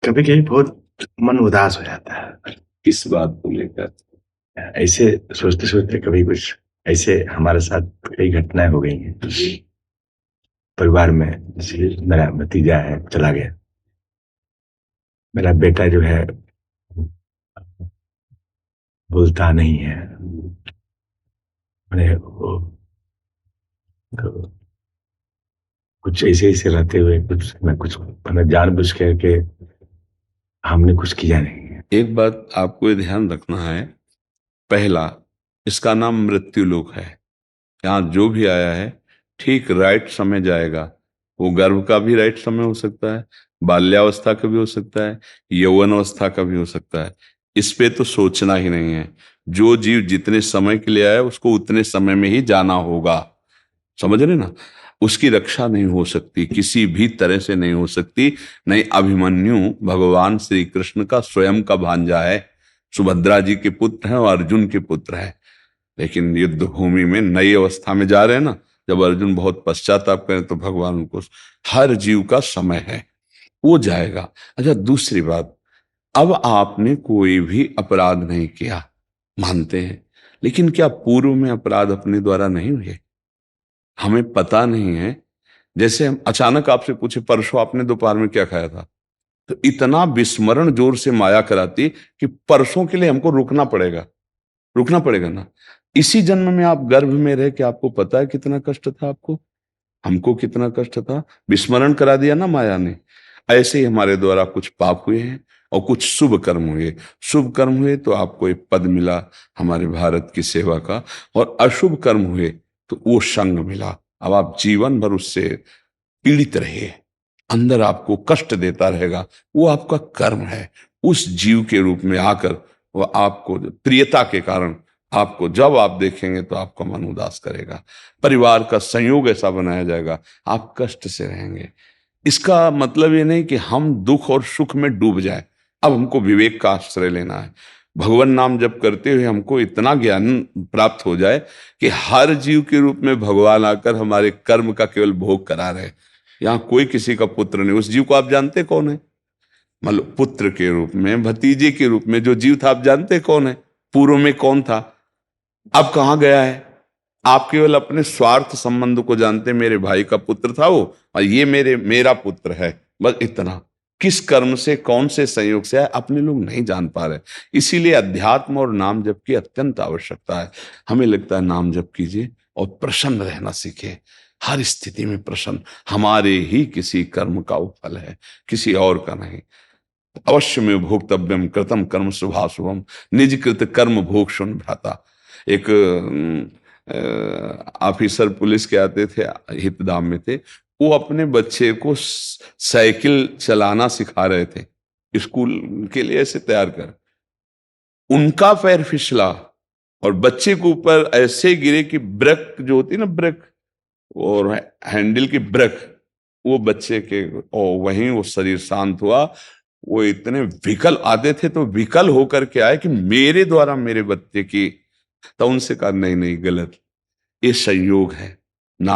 कभी कभी बहुत मन उदास हो जाता है। किस बात को लेकर? ऐसे सोचते सोचते कभी कुछ ऐसे हमारे साथ कई घटनाएं हो गई हैं परिवार में। जैसे मेरा भतीजा है, चला गया। मेरा बेटा जो है बोलता नहीं है। मैंने तो कुछ ऐसे रहते हुए कुछ मैंने जानबूझ के हमने कुछ किया नहीं है। एक बात आपको ये ध्यान रखना है, पहला, इसका नाम मृत्यु लोक है। यहाँ जो भी आया है ठीक राइट समय जाएगा। वो गर्भ का भी राइट समय हो सकता है, बाल्यावस्था का भी हो सकता है, यौवन अवस्था का भी हो सकता है। इस पे तो सोचना ही नहीं है। जो जीव जितने समय के लिए आया उसको उतने समय में ही जाना होगा। समझ रहे ना? उसकी रक्षा नहीं हो सकती, किसी भी तरह से नहीं हो सकती। नहीं, अभिमन्यु भगवान श्री कृष्ण का स्वयं का भांजा है, सुभद्रा जी के पुत्र है और अर्जुन के पुत्र है। लेकिन युद्ध भूमि में नई अवस्था में जा रहे हैं ना, जब अर्जुन बहुत पश्चाताप करें तो भगवान उनको, हर जीव का समय है, वो जाएगा। अच्छा, दूसरी बात, अब आपने कोई भी अपराध नहीं किया, मानते हैं, लेकिन क्या पूर्व में अपराध अपने द्वारा नहीं हुए? हमें पता नहीं है। जैसे हम अचानक आपसे पूछे परसों आपने दोपहर में क्या खाया था, तो इतना विस्मरण जोर से माया कराती कि परसों के लिए हमको रुकना पड़ेगा ना। इसी जन्म में आप गर्भ में रह के आपको पता है कितना कष्ट था आपको, हमको कितना कष्ट था, विस्मरण करा दिया ना माया ने। ऐसे ही हमारे द्वारा कुछ पाप हुए हैं और कुछ शुभ कर्म हुए। शुभ कर्म हुए तो आपको एक पद मिला हमारे भारत की सेवा का, और अशुभ कर्म हुए तो वो संग मिला। अब आप जीवन भर उससे पीड़ित रहे, अंदर आपको कष्ट देता रहेगा, वो आपका कर्म है। उस जीव के रूप में आकर वो आपको प्रियता के कारण आपको जब आप देखेंगे तो आपका मन उदास करेगा। परिवार का संयोग ऐसा बनाया जाएगा, आप कष्ट से रहेंगे। इसका मतलब ये नहीं कि हम दुख और सुख में डूब जाए। अब हमको विवेक का आश्रय लेना है। भगवान नाम जप करते हुए हमको इतना ज्ञान प्राप्त हो जाए कि हर जीव के रूप में भगवान आकर हमारे कर्म का केवल भोग करा रहे। यहाँ कोई किसी का पुत्र नहीं। उस जीव को आप जानते कौन है? मतलब पुत्र के रूप में, भतीजे के रूप में जो जीव था, आप जानते कौन है? पूर्व में कौन था, अब कहाँ गया है? आप केवल अपने स्वार्थ संबंध को जानते। मेरे भाई का पुत्र था वो, और ये मेरा पुत्र है, बस इतना। किस कर्म से, कौन से संयोग से है, अपने लोग नहीं जान पा रहे। इसीलिए अध्यात्म और नाम जप की अत्यंत आवश्यकता है। हमें लगता है नाम जप कीजिए और प्रसन्न रहना सीखे, हर स्थिति में प्रसन्न। हमारे ही किसी कर्म का वो फल है, किसी और का नहीं। अवश्य में भोक्तव्यम कृतम कर्म शुभाशुभम, निज कृत कर्म भोग सुन भ्राता। एक ऑफिसर पुलिस के आते थे, हितधाम में थे, वो अपने बच्चे को साइकिल चलाना सिखा रहे थे, स्कूल के लिए ऐसे तैयार कर। उनका पैर फिसला और बच्चे के ऊपर ऐसे गिरे कि ब्रेक जो होती ना, ब्रेक और हैंडल की ब्रेक, वो बच्चे के, और वहीं वो शरीर शांत हुआ। वो इतने विकल आते थे तो विकल होकर के आए कि मेरे द्वारा मेरे बच्चे की, तो उनसे कहा नहीं गलत, ये संयोग है ना।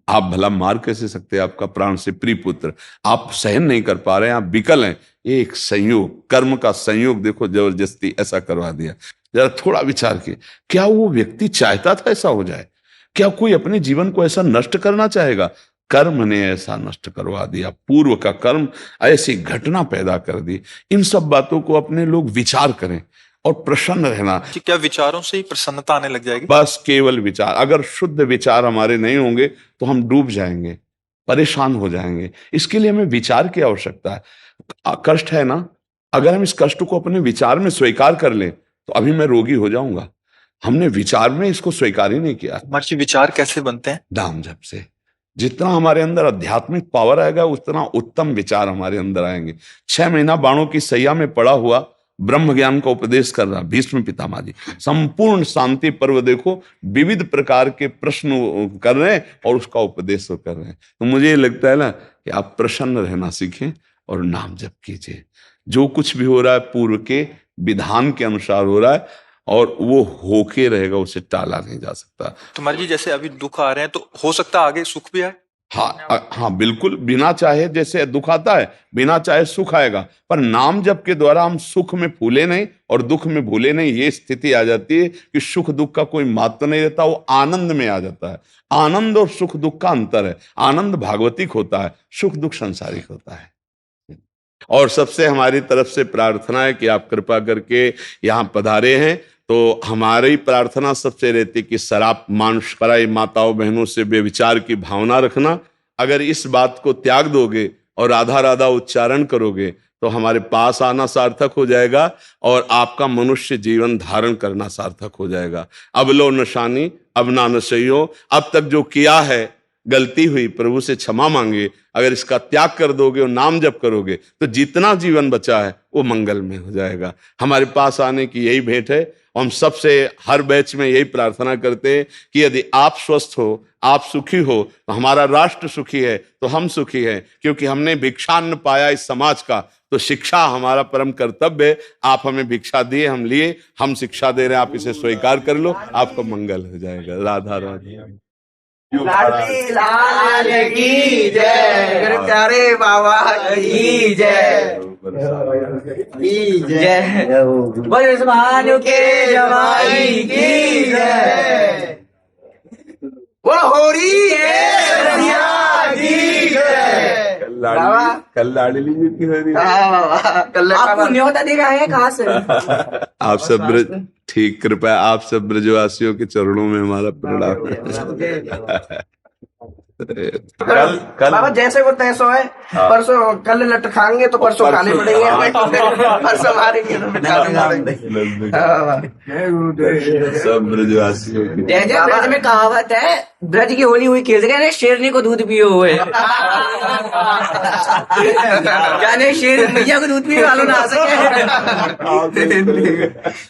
आप भला मार कैसे सकते हैं आपका प्राण से प्रिय पुत्र? आप सहन नहीं कर पा रहे हैं, आप विकल हैं, ये एक संयोग, कर्म का संयोग। देखो जबरदस्ती ऐसा करवा दिया। जरा थोड़ा विचार किए, क्या वो व्यक्ति चाहता था ऐसा हो जाए? क्या कोई अपने जीवन को ऐसा नष्ट करना चाहेगा? कर्म ने ऐसा नष्ट करवा दिया, पूर्व का कर्म ऐसी घटना पैदा कर दी। इन सब बातों को अपने लोग विचार करें और प्रसन्न रहना। कि क्या विचारों से ही प्रसन्नता आने लग जाएगी? बस केवल विचार, अगर शुद्ध विचार हमारे नहीं होंगे तो हम डूब जाएंगे, परेशान हो जाएंगे। इसके लिए हमें विचार की आवश्यकता है। कष्ट है ना, अगर हम इस कष्ट को अपने विचार में स्वीकार कर लें तो अभी मैं रोगी हो जाऊंगा। हमने विचार में इसको स्वीकार ही नहीं किया। महर्षि, विचार कैसे बनते हैं? नाम जप से। जितना हमारे अंदर आध्यात्मिक पावर आएगा उतना उत्तम विचार हमारे अंदर आएंगे। 6 महीना बाणों की सैया में पड़ा हुआ ब्रह्म ज्ञान का उपदेश कर रहा भीष्म पितामह जी, संपूर्ण शांति पर्व देखो, विविध प्रकार के प्रश्न कर रहे हैं और उसका उपदेश कर रहे हैं। तो मुझे लगता है ना कि आप प्रसन्न रहना सीखें और नाम जप कीजिए। जो कुछ भी हो रहा है पूर्व के विधान के अनुसार हो रहा है और वो होके रहेगा, उसे टाला नहीं जा सकता। तो महर्षि, जैसे अभी दुख आ रहे हैं तो हो सकता है आगे सुख भी आए? हाँ बिल्कुल, बिना चाहे जैसे दुख आता है, बिना चाहे सुख आएगा। पर नाम जप के द्वारा हम सुख में फूले नहीं और दुख में भूले नहीं। ये स्थिति आ जाती है कि सुख दुख का कोई महत्व नहीं रहता, वो आनंद में आ जाता है। आनंद और सुख दुख का अंतर है। आनंद भागवतिक होता है, सुख दुख सांसारिक होता है। और सबसे हमारी तरफ से प्रार्थना है कि आप कृपा करके यहाँ पधारे हैं तो हमारी प्रार्थना सबसे रहती कि शराब मांस पराई माताओं बहनों से बेविचार की भावना रखना। अगर इस बात को त्याग दोगे और राधा राधा उच्चारण करोगे तो हमारे पास आना सार्थक हो जाएगा और आपका मनुष्य जीवन धारण करना सार्थक हो जाएगा। अब लो नशानी अब ना नशइयो, अब तक जो किया है गलती हुई प्रभु से क्षमा मांगे। अगर इसका त्याग कर दोगे और नाम जप करोगे तो जितना जीवन बचा है वो मंगल में हो जाएगा। हमारे पास आने की यही भेंट है। हम सबसे हर बैच में यही प्रार्थना करते हैं कि यदि आप स्वस्थ हो, आप सुखी हो, तो हमारा राष्ट्र सुखी है, तो हम सुखी हैं। क्योंकि हमने भिक्षान्न पाया इस समाज का, तो शिक्षा हमारा परम कर्तव्य है। आप हमें भिक्षा दिए, हम लिए, हम शिक्षा दे रहे हैं, आप इसे स्वीकार कर लो, आपको मंगल हो जाएगा। राधा राधा। लाल की जय, मेरे प्यारे बाबा की जय, जय भानु के जवाई की जय, बोलो होरी की जय। कल लाडली जी की हो रही है। आपको न्योता दे रहा है कहाँ से? आप सब ब्रज, ठीक, कृपया आप सब ब्रजवासियों के चरणों में हमारा प्रणाम। कल बाबा जैसे वो तैसो है। परसों कल लट खाएंगे तो परसों खाने पड़ेंगे, परसों मारेंगे तो खाने पड़ेंगे। सब ब्रजवासियों की जय जय ब्रज में कहावत है, ब्रज की होली हुई खेल रहे शेरनी को दूध पियो हुए जाने शेर मैया को दूध पिए वालों ना आ सके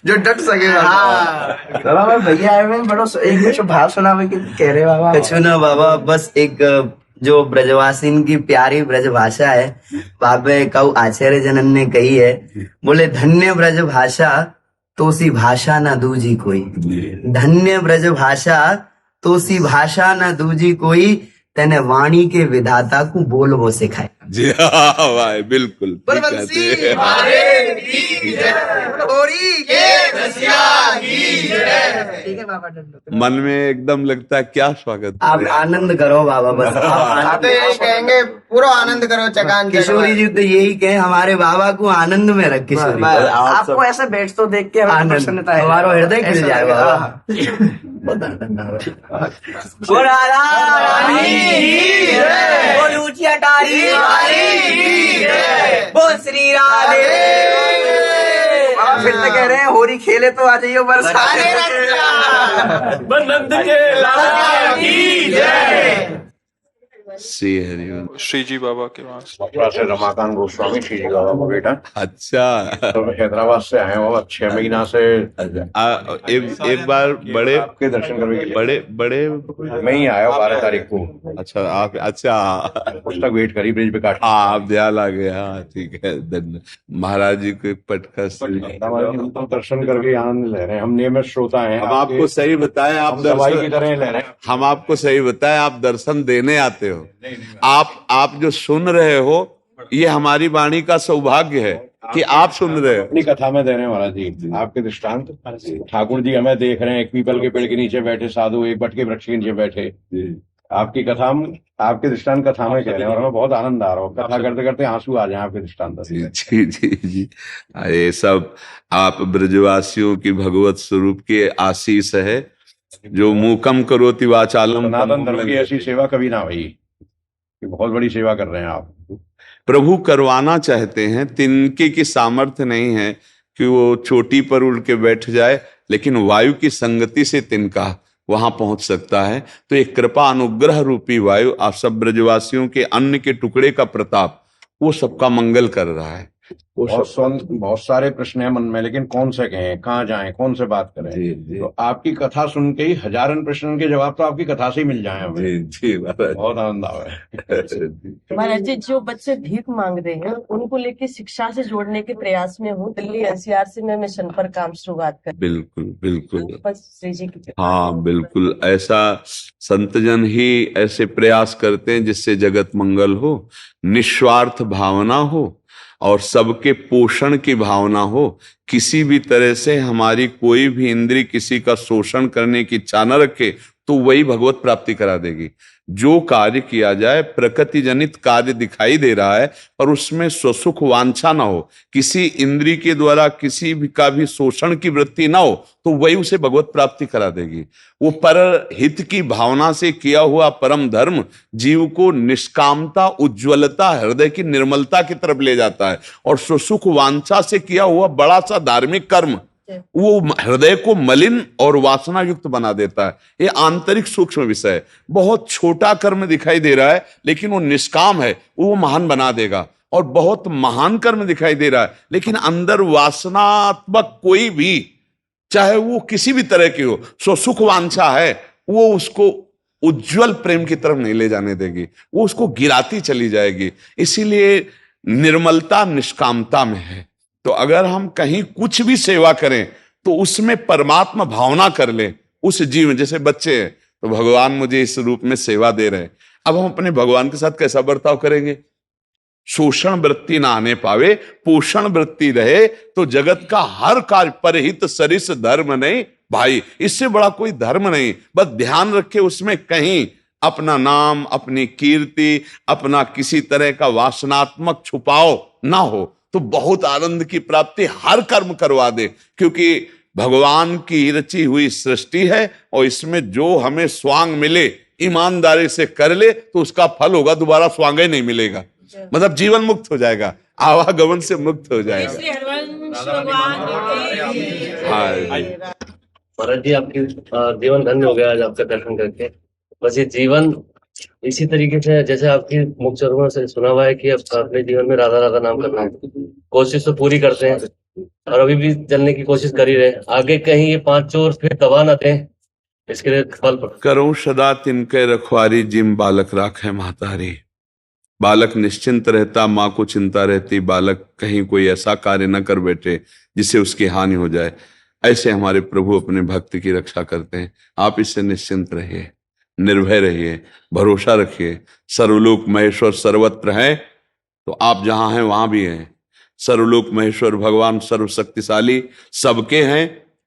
जो डट सके। बाबा मैं भैया आए हुए बड़ो एक कुछ भाव सुना कह रहे बाबा। कुछ ना बाबा, बस एक जो ब्रजवासिन की प्यारी ब्रज भाषा है, बाबे कऊ आचार्य जनन ने कही है, बोले धन्य ब्रज भाषा तो सी भाषा ना दूजी कोई, धन्य ब्रज भाषा तो सी भाषा ना दूजी कोई, तेने वाणी के विधाता को बोल वो सिखाए। जी हाँ भाई, बिल्कुल ठीक कहते हैं। ठीक है बाबा डंडो। मन में एकदम लगता है क्या स्वागत आप आनंद करो बाबा, बस आप आनंद यही कहेंगे पूरा आनंद करो चकान किशोरी जी तो यही कहे, हमारे बाबा को आनंद में रख किशोरी। आपको ऐसे बैठ तो देख के हमें आनंद, प्रसन्नता है, हमारा हृदय खिल ऐसा जाए लगा। बाबा। बहुत आनंद आ रहा है। बोल राधा रानी की जय, बोल ऊंची अटारी वाली की जय, बोल श्री राधे। बाबा फिर से कह रहे हैं होरी खेले तो आ जाइयो बरसाने नंद के लाला की जय। श्री हरिवंश। श्री जी बाबा के पास मथुरा से रमाकांत गोस्वामी श्री जी बाबा का बेटा। अच्छा, तो हैदराबाद से आए हो, 6 महीना से एक बार बड़े आपके दर्शन करने के लिए बड़े मैं ही आया हूँ 12 तारीख को। अच्छा आप, अच्छा पुस्तक वेट करी ब्रिज विकास। हाँ आप ध्यान आ गए। हाँ ठीक है, धन्यवाद। महाराज जी को एक पटका हम तो दर्शन करके आनंद ले रहे हैं, हम नियमित श्रोता हैं। हम आपको सही बताएं, आप दवाई की दर्शन, तरह ले रहे हैं। हम आपको सही बताएं, आप दर्शन देने आते हो। आप जो सुन रहे हो, ये हमारी वाणी का सौभाग्य है कि आप सुन रहे हो। अपनी कथा में दे रहे हैं महाराज जी आपके दृष्टांत। ठाकुर जी हमें देख रहे हैं, एक पीपल के पेड़ के नीचे बैठे साधु, एक बट के वृक्ष के नीचे बैठे। आपकी कथा हम आपके दृष्टांत कथा में कह रहे हैं और हमें बहुत आनंद आ रहा हो। कथा करते करते आंसू आ जाए आपके दृष्टांत। जी जी जी जी, ये सब आप ब्रजवासियों की भगवत स्वरूप की आशीष है। जो मूकम करोति वाचालम, सनातन धर्म की ऐसी सेवा कभी ना हुई। बहुत बड़ी सेवा कर रहे हैं आप। प्रभु करवाना चाहते हैं, तिनके की सामर्थ्य नहीं है कि वो चोटी पर उड़ के बैठ जाए, लेकिन वायु की संगति से तिनका वहां पहुंच सकता है। तो एक कृपा अनुग्रह रूपी वायु, आप सब ब्रजवासियों के अन्न के टुकड़े का प्रताप, वो सबका मंगल कर रहा है। बहुत सारे प्रश्न है मन में, लेकिन कौन से कहें, कहाँ जाएं, कौन से बात करें। तो आपकी कथा सुन के ही हजारन प्रश्नों के जवाब तो आपकी कथा से ही मिल जाए हमें। जी बहुत आनंद आवे। महाराज जी, जो बच्चे भीख मांग रहे हैं उनको लेके शिक्षा से जोड़ने के प्रयास में हूँ। दिल्ली एनसीआर से मैं मिशन पर काम शुरुआत कर। बिल्कुल बिल्कुल, बस श्री जी की। हाँ बिल्कुल, ऐसा संतजन ही ऐसे प्रयास करते हैं जिससे जगत मंगल हो, निस्वार्थ भावना हो और सबके पोषण की भावना हो। किसी भी तरह से हमारी कोई भी इंद्री किसी का शोषण करने की इच्छा न रखे तो वही भगवत प्राप्ति करा देगी। जो कार्य किया जाए, प्रकृति जनित कार्य दिखाई दे रहा है पर उसमें स्वसुख वांछा ना हो, किसी इंद्री के द्वारा किसी भी का भी शोषण की वृत्ति ना हो, तो वही उसे भगवत प्राप्ति करा देगी। वो पर हित की भावना से किया हुआ परम धर्म जीव को निष्कामता, उज्ज्वलता, हृदय की निर्मलता की तरफ ले जाता है। और स्वसुख वांछा से किया हुआ बड़ा सा धार्मिक कर्म वो हृदय को मलिन और वासना युक्त बना देता है। ये आंतरिक सूक्ष्म विषय है। बहुत छोटा कर्म दिखाई दे रहा है लेकिन वो निष्काम है, वो महान बना देगा। और बहुत महान कर्म दिखाई दे रहा है लेकिन अंदर वासनात्मक कोई भी, चाहे वो किसी भी तरह की हो, स्वसुख वांछा है, वो उसको उज्जवल प्रेम की तरफ नहीं ले जाने देगी, वो उसको गिराती चली जाएगी। इसीलिए निर्मलता निष्कामता में है। तो अगर हम कहीं कुछ भी सेवा करें तो उसमें परमात्मा भावना कर ले उस जीव। जैसे बच्चे हैं तो भगवान मुझे इस रूप में सेवा दे रहे हैं, अब हम अपने भगवान के साथ कैसा बर्ताव करेंगे? शोषण वृत्ति ना आने पावे, पोषण वृत्ति रहे तो जगत का हर कार्य परहित सरिस धर्म नहीं भाई, इससे बड़ा कोई धर्म नहीं। बस ध्यान रखे उसमें कहीं अपना नाम, अपनी कीर्ति, अपना किसी तरह का वासनात्मक छुपाव ना हो तो बहुत आनंद की प्राप्ति हर कर्म करवा दे। क्योंकि भगवान की रची हुई सृष्टि है और इसमें जो हमें स्वांग मिले ईमानदारी से कर ले तो उसका फल होगा, दोबारा स्वांग ही नहीं मिलेगा, मतलब जीवन मुक्त हो जाएगा, आवागमन से मुक्त हो जाएगा। हाँ महाराज जी, आपकी जीवन धन्य हो गया आज आपका दर्शन करके। बस ये जीवन इसी तरीके से, जैसे आपकी मुख चरणों से सुना हुआ है कि अब अपने जीवन में राधा राधा नाम करना है, कोशिश तो पूरी करते हैं और अभी भी चलने की कोशिश कर ही रहे हैं। आगे कहीं ये पांच चोर फिर दबा ना दें, इसके लिए फल करूं सदा तिनके रखवारी, जिम बालक राखे महतारी। बालक निश्चिंत रहता, माँ को चिंता रहती, बालक कहीं कोई ऐसा कार्य न कर बैठे जिससे उसकी हानि हो जाए। ऐसे हमारे प्रभु अपने भक्त की रक्षा करते हैं। आप इससे निश्चिंत रहिए, निर्भय रहिए, भरोसा रखिए। सर्वलोक महेश्वर सर्वत्र है, तो आप जहां हैं वहां भी हैं। सर्वलोक महेश्वर भगवान सर्वशक्तिशाली सबके हैं,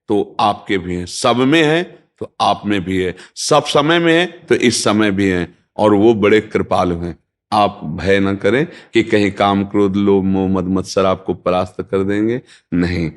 तो आपके भी हैं। सब में हैं तो आप में भी है, सब समय में है तो इस समय भी है, और वो बड़े कृपालु हैं। आप भय न करें कि कहीं काम क्रोध लोभ मोह मद मत्सर आपको परास्त कर देंगे। नहीं,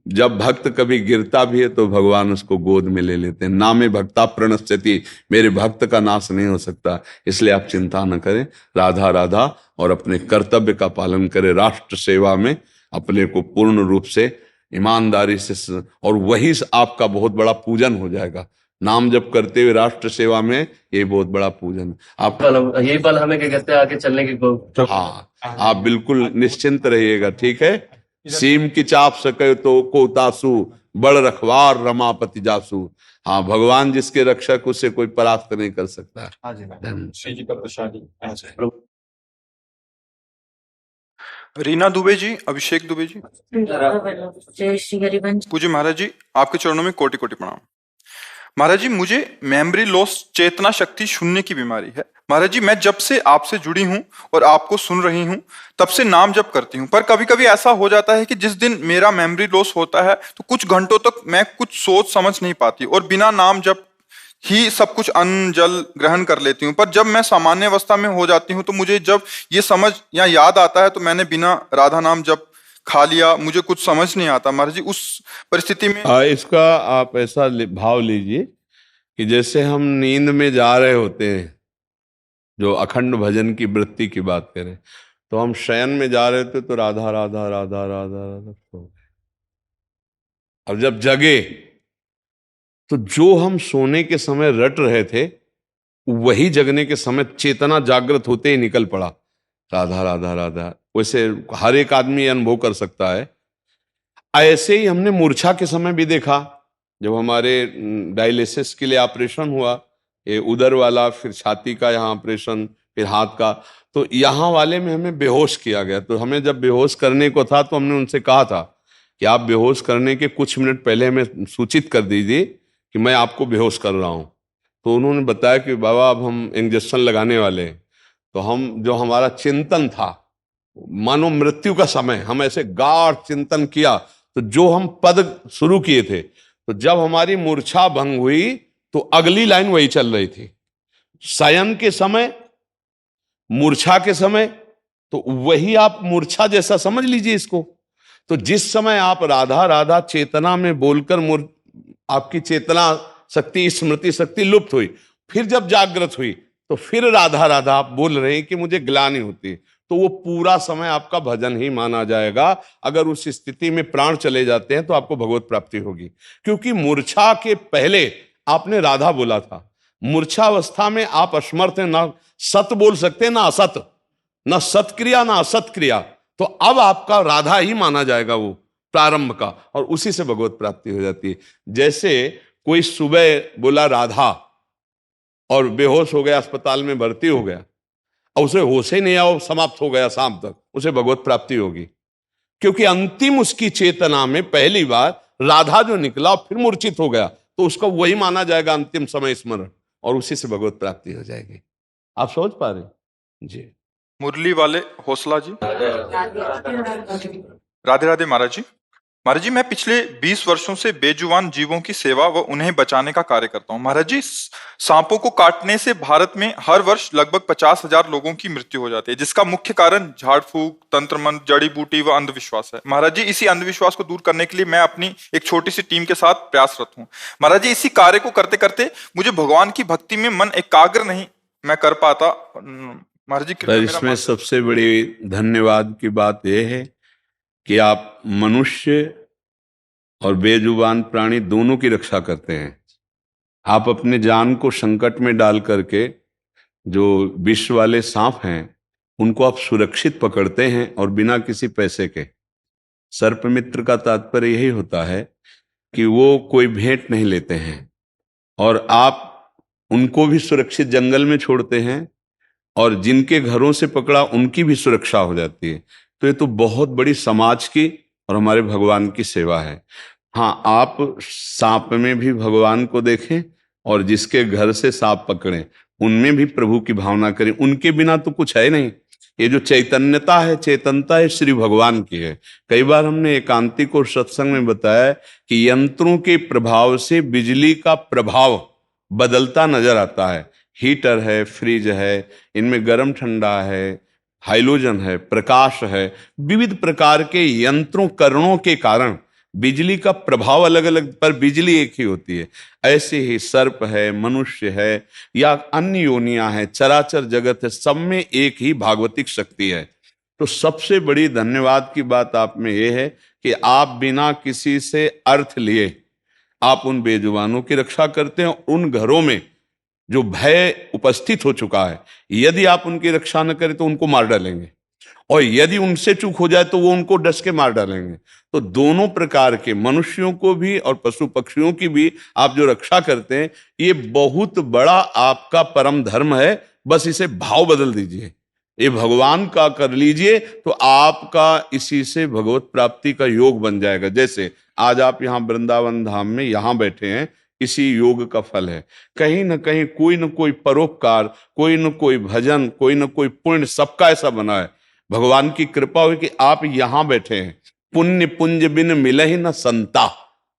जब भक्त कभी गिरता भी है तो भगवान उसको गोद में ले लेते हैं। नामे भक्ता प्रणश्यति, मेरे भक्त का नाश नहीं हो सकता, इसलिए आप चिंता न करें। राधा राधा और अपने कर्तव्य का पालन करें, राष्ट्र सेवा में अपने को पूर्ण रूप से ईमानदारी से, और वही आपका बहुत बड़ा पूजन हो जाएगा। नाम जप करते हुए राष्ट्र सेवा में, ये बहुत बड़ा पूजन। आप यही पल हमें क्या कहते हैं आगे चलने की। हाँ, आप बिल्कुल निश्चिंत रहिएगा, ठीक है। सीम की चाप सके तो को तासु, बड़ रखवार रमापति जासु। हाँ, भगवान जिसके रक्षक उसे कोई परास्त नहीं कर सकता। रीना दुबे जी, अभिषेक दुबे जी। जय श्री हरिवंश। पूज्य महाराज जी, आपके चरणों में कोटि कोटि प्रणाम। महाराज जी, मुझे मेमोरी लॉस, चेतना शक्ति शून्य की बीमारी है। महाराज जी, मैं जब से आपसे जुड़ी हूं और आपको सुन रही हूं तब से नाम जप करती हूं, पर कभी कभी ऐसा हो जाता है कि जिस दिन मेरा मेमोरी लॉस होता है तो कुछ घंटों तक मैं कुछ सोच समझ नहीं पाती और बिना नाम जप ही सब कुछ अन्न जल ग्रहण कर लेती हूँ। पर जब मैं सामान्य अवस्था में हो जाती हूँ तो मुझे जब ये समझ या याद आता है तो मैंने बिना राधा नाम जप खा लिया, मुझे कुछ समझ नहीं आता। महाराज जी, उस परिस्थिति में इसका आप ऐसा भाव लीजिए कि जैसे हम नींद में जा रहे होते हैं, जो अखंड भजन की वृत्ति की बात करें, तो हम शयन में जा रहे थे तो राधा राधा राधा राधा राधा सो गए। अब जब जगे तो जो हम सोने के समय रट रहे थे वही जगने के समय चेतना जागृत होते ही निकल पड़ा, राधा राधा राधा। वैसे हर एक आदमी अनुभव कर सकता है। ऐसे ही हमने मूर्छा के समय भी देखा, जब हमारे डायलिसिस के लिए ऑपरेशन हुआ, ये उदर वाला, फिर छाती का यहाँ ऑपरेशन, फिर हाथ का, तो यहाँ वाले में हमें बेहोश किया गया। तो हमें जब बेहोश करने को था तो हमने उनसे कहा था कि आप बेहोश करने के कुछ मिनट पहले हमें सूचित कर दीजिए कि मैं आपको बेहोश कर रहा हूँ। तो उन्होंने बताया कि बाबा अब हम इंजेक्शन लगाने वाले हैं। तो हम, जो हमारा चिंतन था, मानो मृत्यु का समय, हम ऐसे गाढ़ चिंतन किया, तो जो हम पद शुरू किए थे, तो जब हमारी मूर्छा भंग हुई तो अगली लाइन वही चल रही थी। शयन के समय, मूर्छा के समय, तो वही आप मूर्छा जैसा समझ लीजिए इसको। तो जिस समय आप राधा राधा चेतना में बोलकर आपकी चेतना शक्ति, स्मृति शक्ति लुप्त हुई, फिर जब जागृत हुई तो फिर राधा राधा आप बोल रहे हैं कि मुझे ग्लानि होती, तो वो पूरा समय आपका भजन ही माना जाएगा। अगर उस स्थिति में प्राण चले जाते हैं तो आपको भगवत प्राप्ति होगी, क्योंकि मूर्छा के पहले आपने राधा बोला था। मूर्छा अवस्था में आप असमर्थ हैं, ना सत बोल सकते ना असत, ना सत्क्रिया ना असत क्रिया, तो अब आपका राधा ही माना जाएगा वो प्रारंभ का, और उसी से भगवत प्राप्ति हो जाती है। जैसे कोई सुबह बोला राधा और बेहोश हो गया, अस्पताल में भर्ती हो गया, और उसे होश ही नहीं आया, समाप्त हो गया शाम तक, उसे भगवत प्राप्ति होगी, क्योंकि अंतिम उसकी चेतना में पहली बार राधा जो निकला फिर मूर्छित हो गया, तो उसका वही माना जाएगा अंतिम समय स्मरण, और उसी से भगवत प्राप्ति हो जाएगी। आप सोच पा रहे जी। मुरली वाले हौसला जी। राधे राधे महाराज जी। महाराज जी, मैं पिछले 20 वर्षों से बेजुबान जीवों की सेवा व उन्हें बचाने का कार्य करता हूं। महाराज जी, सांपों को काटने से भारत में हर वर्ष लगभग 50,000 लोगों की मृत्यु हो जाती है, जिसका मुख्य कारण झाड़ फूक, तंत्र मंत्र, जड़ी बूटी व अंधविश्वास है। महाराज जी, इसी अंधविश्वास को दूर करने के लिए मैं अपनी एक छोटी सी टीम के साथ प्रयासरत हूँ। महाराज जी, इसी कार्य को करते करते मुझे भगवान की भक्ति में मन एकाग्र नहीं मैं कर पाता। महाराज जी, पर इसमें सबसे बड़ी धन्यवाद की बात यह है कि आप मनुष्य और बेजुबान प्राणी दोनों की रक्षा करते हैं। आप अपने जान को संकट में डाल करके जो विष वाले सांप हैं उनको आप सुरक्षित पकड़ते हैं और बिना किसी पैसे के। सर्प मित्र का तात्पर्य यही होता है कि वो कोई भेंट नहीं लेते हैं और आप उनको भी सुरक्षित जंगल में छोड़ते हैं और जिनके घरों से पकड़ा उनकी भी सुरक्षा हो जाती है। तो ये तो बहुत बड़ी समाज की और हमारे भगवान की सेवा है। हाँ, आप सांप में भी भगवान को देखें और जिसके घर से सांप पकड़ें उनमें भी प्रभु की भावना करें। उनके बिना तो कुछ है नहीं। ये जो चैतन्यता है, चेतनता है, श्री भगवान की है। कई बार हमने एकांतिक और सत्संग में बताया कि यंत्रों के प्रभाव से बिजली का प्रभाव बदलता नजर आता है। हीटर है, फ्रिज है, इनमें गर्म ठंडा है, हाइलोजन है, प्रकाश है, विविध प्रकार के यंत्रों करणों के कारण बिजली का प्रभाव अलग अलग, पर बिजली एक ही होती है। ऐसे ही सर्प है, मनुष्य है या अन्य योनियां हैं, चराचर जगत है, सब में एक ही भागवतिक शक्ति है। तो सबसे बड़ी धन्यवाद की बात आप में यह है कि आप बिना किसी से अर्थ लिए आप उन बेजुबानों की रक्षा करते हैं। उन घरों में जो भय उपस्थित हो चुका है, यदि आप उनकी रक्षा न करें तो उनको मार डालेंगे, और यदि उनसे चूक हो जाए तो वो उनको डस के मार डालेंगे। तो दोनों प्रकार के मनुष्यों को भी और पशु पक्षियों की भी आप जो रक्षा करते हैं, ये बहुत बड़ा आपका परम धर्म है। बस इसे भाव बदल दीजिए, ये भगवान का कर लीजिए, तो आपका इसी से भगवत प्राप्ति का योग बन जाएगा। जैसे आज आप यहाँ वृंदावन धाम में यहाँ बैठे हैं, इसी योग का फल है। कहीं ना कहीं कोई न कोई परोपकार, कोई न कोई भजन, कोई न कोई पुण्य, सबका ऐसा बना है। भगवान की कृपा हुई कि आप यहां बैठे हैं। पुण्य पुंज बिन मिले ही न संता,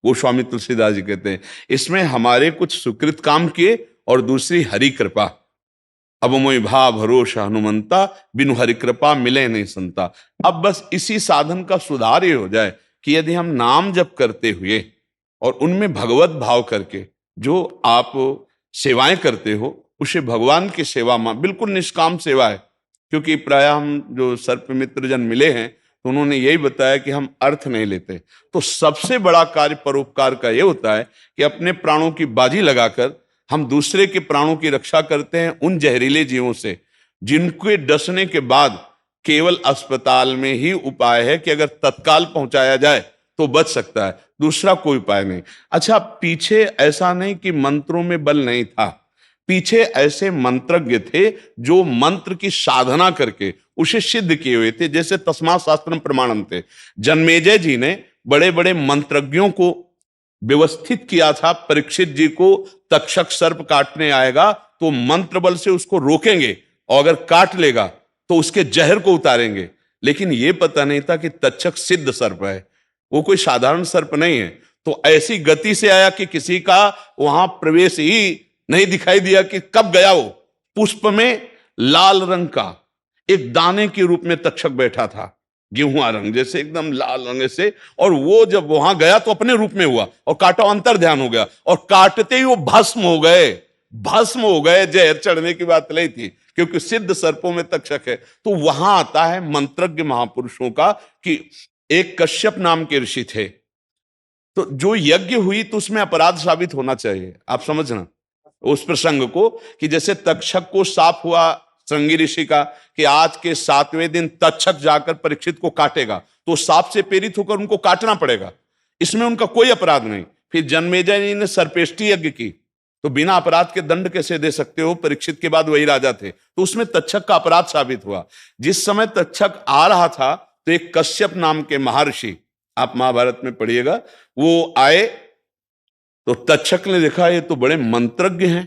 वो स्वामी तुलसीदास जी कहते हैं। इसमें हमारे कुछ सुकृत काम किए और दूसरी हरि कृपा। अब मोहि भा भरोसा हनुमंता, बिनु हरि कृपा मिले नहीं संता। अब बस इसी साधन का सुधार ये हो जाए कि यदि हम नाम जप करते हुए और उनमें भगवत भाव करके जो आप सेवाएं करते हो, उसे भगवान की सेवा में बिल्कुल निष्काम सेवा है। क्योंकि प्राय हम जो सर्प मित्र जन मिले हैं तो उन्होंने यही बताया कि हम अर्थ नहीं लेते। तो सबसे बड़ा कार्य परोपकार का यह होता है कि अपने प्राणों की बाजी लगाकर हम दूसरे के प्राणों की रक्षा करते हैं उन जहरीले जीवों से जिनके डसने के बाद केवल अस्पताल में ही उपाय है कि अगर तत्काल पहुंचाया जाए तो बच सकता है, दूसरा कोई उपाय नहीं। अच्छा, पीछे ऐसा नहीं कि मंत्रों में बल नहीं था, पीछे ऐसे मंत्रज्ञ थे जो मंत्र की साधना करके उसे सिद्ध किए हुए थे। जैसे तस्मात् शास्त्रम प्रमाणम थे, जन्मेजय जी ने बड़े बड़े मंत्रज्ञों को व्यवस्थित किया था। परीक्षित जी को तक्षक सर्प काटने आएगा तो मंत्र बल से उसको रोकेंगे और अगर काट लेगा तो उसके जहर को उतारेंगे। लेकिन यह पता नहीं था कि तक्षक सिद्ध सर्प है, वो कोई साधारण सर्प नहीं है। तो ऐसी गति से आया कि किसी का वहां प्रवेश ही नहीं दिखाई दिया कि कब गया। वो पुष्प में लाल रंग का एक दाने के रूप में तक्षक बैठा था, गेहुआ रंग जैसे, एकदम लाल रंग से। और वो जब वहां गया तो अपने रूप में हुआ और काटा, अंतर ध्यान हो गया और काटते ही वो भस्म हो गए, भस्म हो गए। जहर चढ़ने की बात नहीं थी क्योंकि सिद्ध सर्पों में तक्षक है। तो वहां आता है मंत्रज्ञ महापुरुषों का कि एक कश्यप नाम के ऋषि थे, तो जो यज्ञ हुई तो उसमें अपराध साबित होना चाहिए। आप समझना उस प्रसंग को कि जैसे तक्षक को साफ हुआ श्रृंगी ऋषि का कि आज के 7वें दिन तक्षक जाकर परीक्षित को काटेगा, तो साप से प्रेरित होकर उनको काटना पड़ेगा, इसमें उनका कोई अपराध नहीं। फिर जन्मेजय जी ने सर्पेष्टि यज्ञ की, तो बिना अपराध के दंड कैसे दे सकते हो? परीक्षित के बाद वही राजा थे, तो उसमें तक्षक का अपराध साबित हुआ। जिस समय तक्षक आ रहा था तो एक कश्यप नाम के महर्षि, आप महाभारत में पढ़िएगा, वो आए तो तक्षक ने देखा ये तो बड़े मंत्रज्ञ हैं,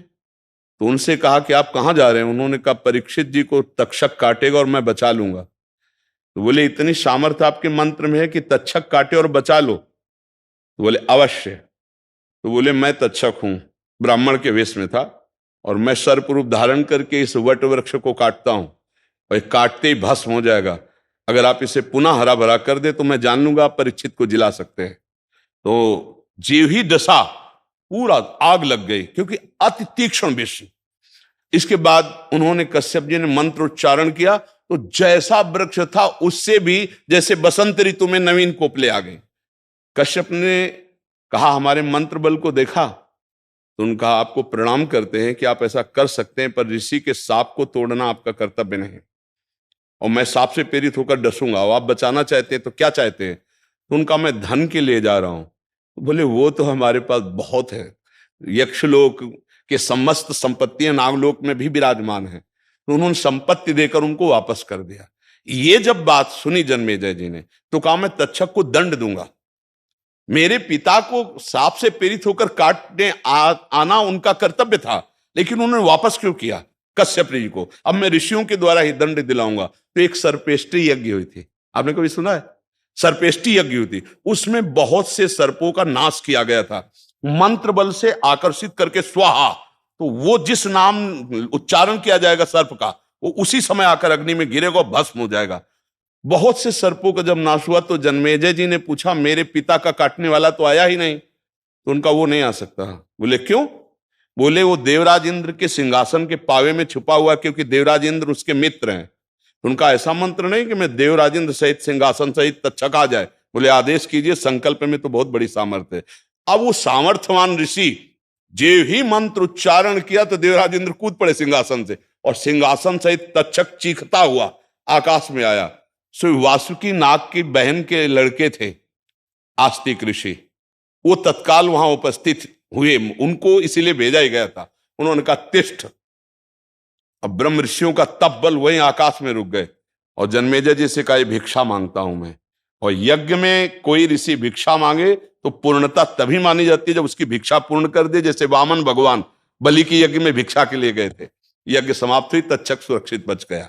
तो उनसे कहा कि आप कहां जा रहे हैं? उन्होंने कहा परीक्षित जी को तक्षक काटेगा और मैं बचा लूंगा। तो बोले इतनी सामर्थ्य आपके मंत्र में है कि तक्षक काटे और बचा लो? तो बोले अवश्य। तो बोले मैं तक्षक हूं, ब्राह्मण के वेश में था, और मैं सर्प रूप धारण करके इस वट वृक्ष को काटता हूं और काटते ही भस्म हो जाएगा। अगर आप इसे पुनः हरा भरा कर दे तो मैं जान लूंगा आप परीक्षित को जिला सकते हैं। तो जीव ही दशा पूरा आग लग गई क्योंकि अति तीक्ष्ण विष। इसके बाद उन्होंने कश्यप जी ने मंत्र उच्चारण किया तो जैसा वृक्ष था उससे भी जैसे बसंत ऋतु में नवीन कोपले आ गए। कश्यप ने कहा हमारे मंत्र बल को देखा? तो उनका आपको प्रणाम करते हैं कि आप ऐसा कर सकते हैं, पर ऋषि के सांप को तोड़ना आपका कर्तव्य नहीं, और मैं सांप से प्रेरित होकर डसूंगा। और आप बचाना चाहते हैं तो क्या चाहते हैं? तो उनका मैं धन के लिए जा रहा हूं। तो बोले वो तो हमारे पास बहुत है, यक्षलोक के समस्त संपत्तियां नागलोक में भी विराजमान है। तो उन्होंने संपत्ति देकर उनको वापस कर दिया। ये जब बात सुनी जन्मेजय जी ने तो कहा मैं तक्षक को दंड दूंगा। मेरे पिता को सांप से प्रेरित होकर काटने आना उनका कर्तव्य था, लेकिन उन्होंने वापस क्यों किया कश्यप ऋषि को? अब मैं ऋषियों के द्वारा ही दंड दिलाऊंगा। तो एक सर्पेष्टि यज्ञ हुई थी, आपने कभी सुना है? सर्पेष्टि यज्ञ हुई थी, उसमें बहुत से सर्पों का नाश किया गया था, मंत्र बल से आकर्षित करके स्वाहा। तो वो जिस नाम उच्चारण किया जाएगा सर्प का, वो उसी समय आकर अग्नि में गिरेगा, भस्म हो जाएगा। बहुत से सर्पों का जब नाश हुआ तो जन्मेजय जी ने पूछा मेरे पिता का काटने वाला तो आया ही नहीं। तो उनका वो नहीं आ सकता। बोले क्यों? बोले वो देवराज इंद्र के सिंहासन के पावे में छुपा हुआ, क्योंकि देवराज इंद्र उसके मित्र हैं। तो उनका ऐसा मंत्र नहीं कि मैं देवराज इंद्र सहित सिंहासन सहित तक्षक आ जाए। बोले आदेश कीजिए, संकल्प में तो बहुत बड़ी सामर्थ्य है। अब वो सामर्थ्यवान ऋषि जे ही मंत्र उच्चारण किया तो देवराज इंद्र कूद पड़े सिंहासन से, और सिंहासन सहित तक्षक चीखता हुआ आकाश में आया। सो वासुकी नाग की बहन के लड़के थे आस्तिक ऋषि, वो तत्काल वहां उपस्थित हुए, उनको इसीलिए भेजा ही गया था। उन्होंने कहा तिष्ठ। अब ब्रह्म ऋषियों का तप बल वहीं आकाश में रुक गए, और जन्मेजय जी से कहा भिक्षा मांगता हूं मैं। और यज्ञ में कोई ऋषि भिक्षा मांगे तो पूर्णता तभी मानी जाती है जब उसकी भिक्षा पूर्ण कर दे। जैसे वामन भगवान बलि की यज्ञ में भिक्षा के लिए गए थे, यज्ञ समाप्त हुई, तक्षक सुरक्षित बच गया।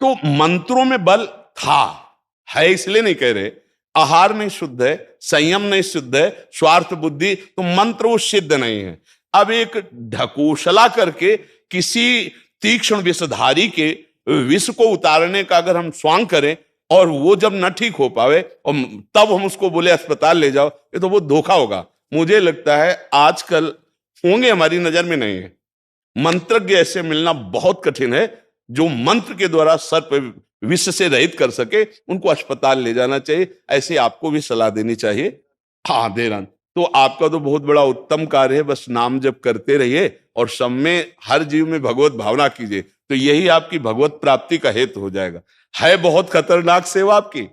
तो मंत्रों में बल था, है इसलिए नहीं कह रहे। आहार नहीं शुद्ध है, संयम नहीं शुद्ध है, स्वार्थ बुद्धि, तो मंत्र वो सिद्ध नहीं है। अब एक ढकोसला करके किसी तीक्ष्ण विषधारी के विष को उतारने का अगर हम स्वांग करें और वो जब न ठीक हो पावे और तब हम उसको बोले अस्पताल ले जाओ, ये तो वो धोखा होगा। मुझे लगता है आजकल होंगे, हमारी नजर में नहीं है, मंत्रज्ञ ऐसे मिलना बहुत कठिन है जो मंत्र के द्वारा सर्प विष से रहित कर सके। उनको अस्पताल ले जाना चाहिए, ऐसे आपको भी सलाह देनी चाहिए। हाँ देरान, तो आपका तो बहुत बड़ा उत्तम कार्य है, बस नाम जप करते रहिए और सब में हर जीव में भगवत भावना कीजिए, तो यही आपकी भगवत प्राप्ति का हेतु हो जाएगा। है बहुत खतरनाक सेवा आपकी।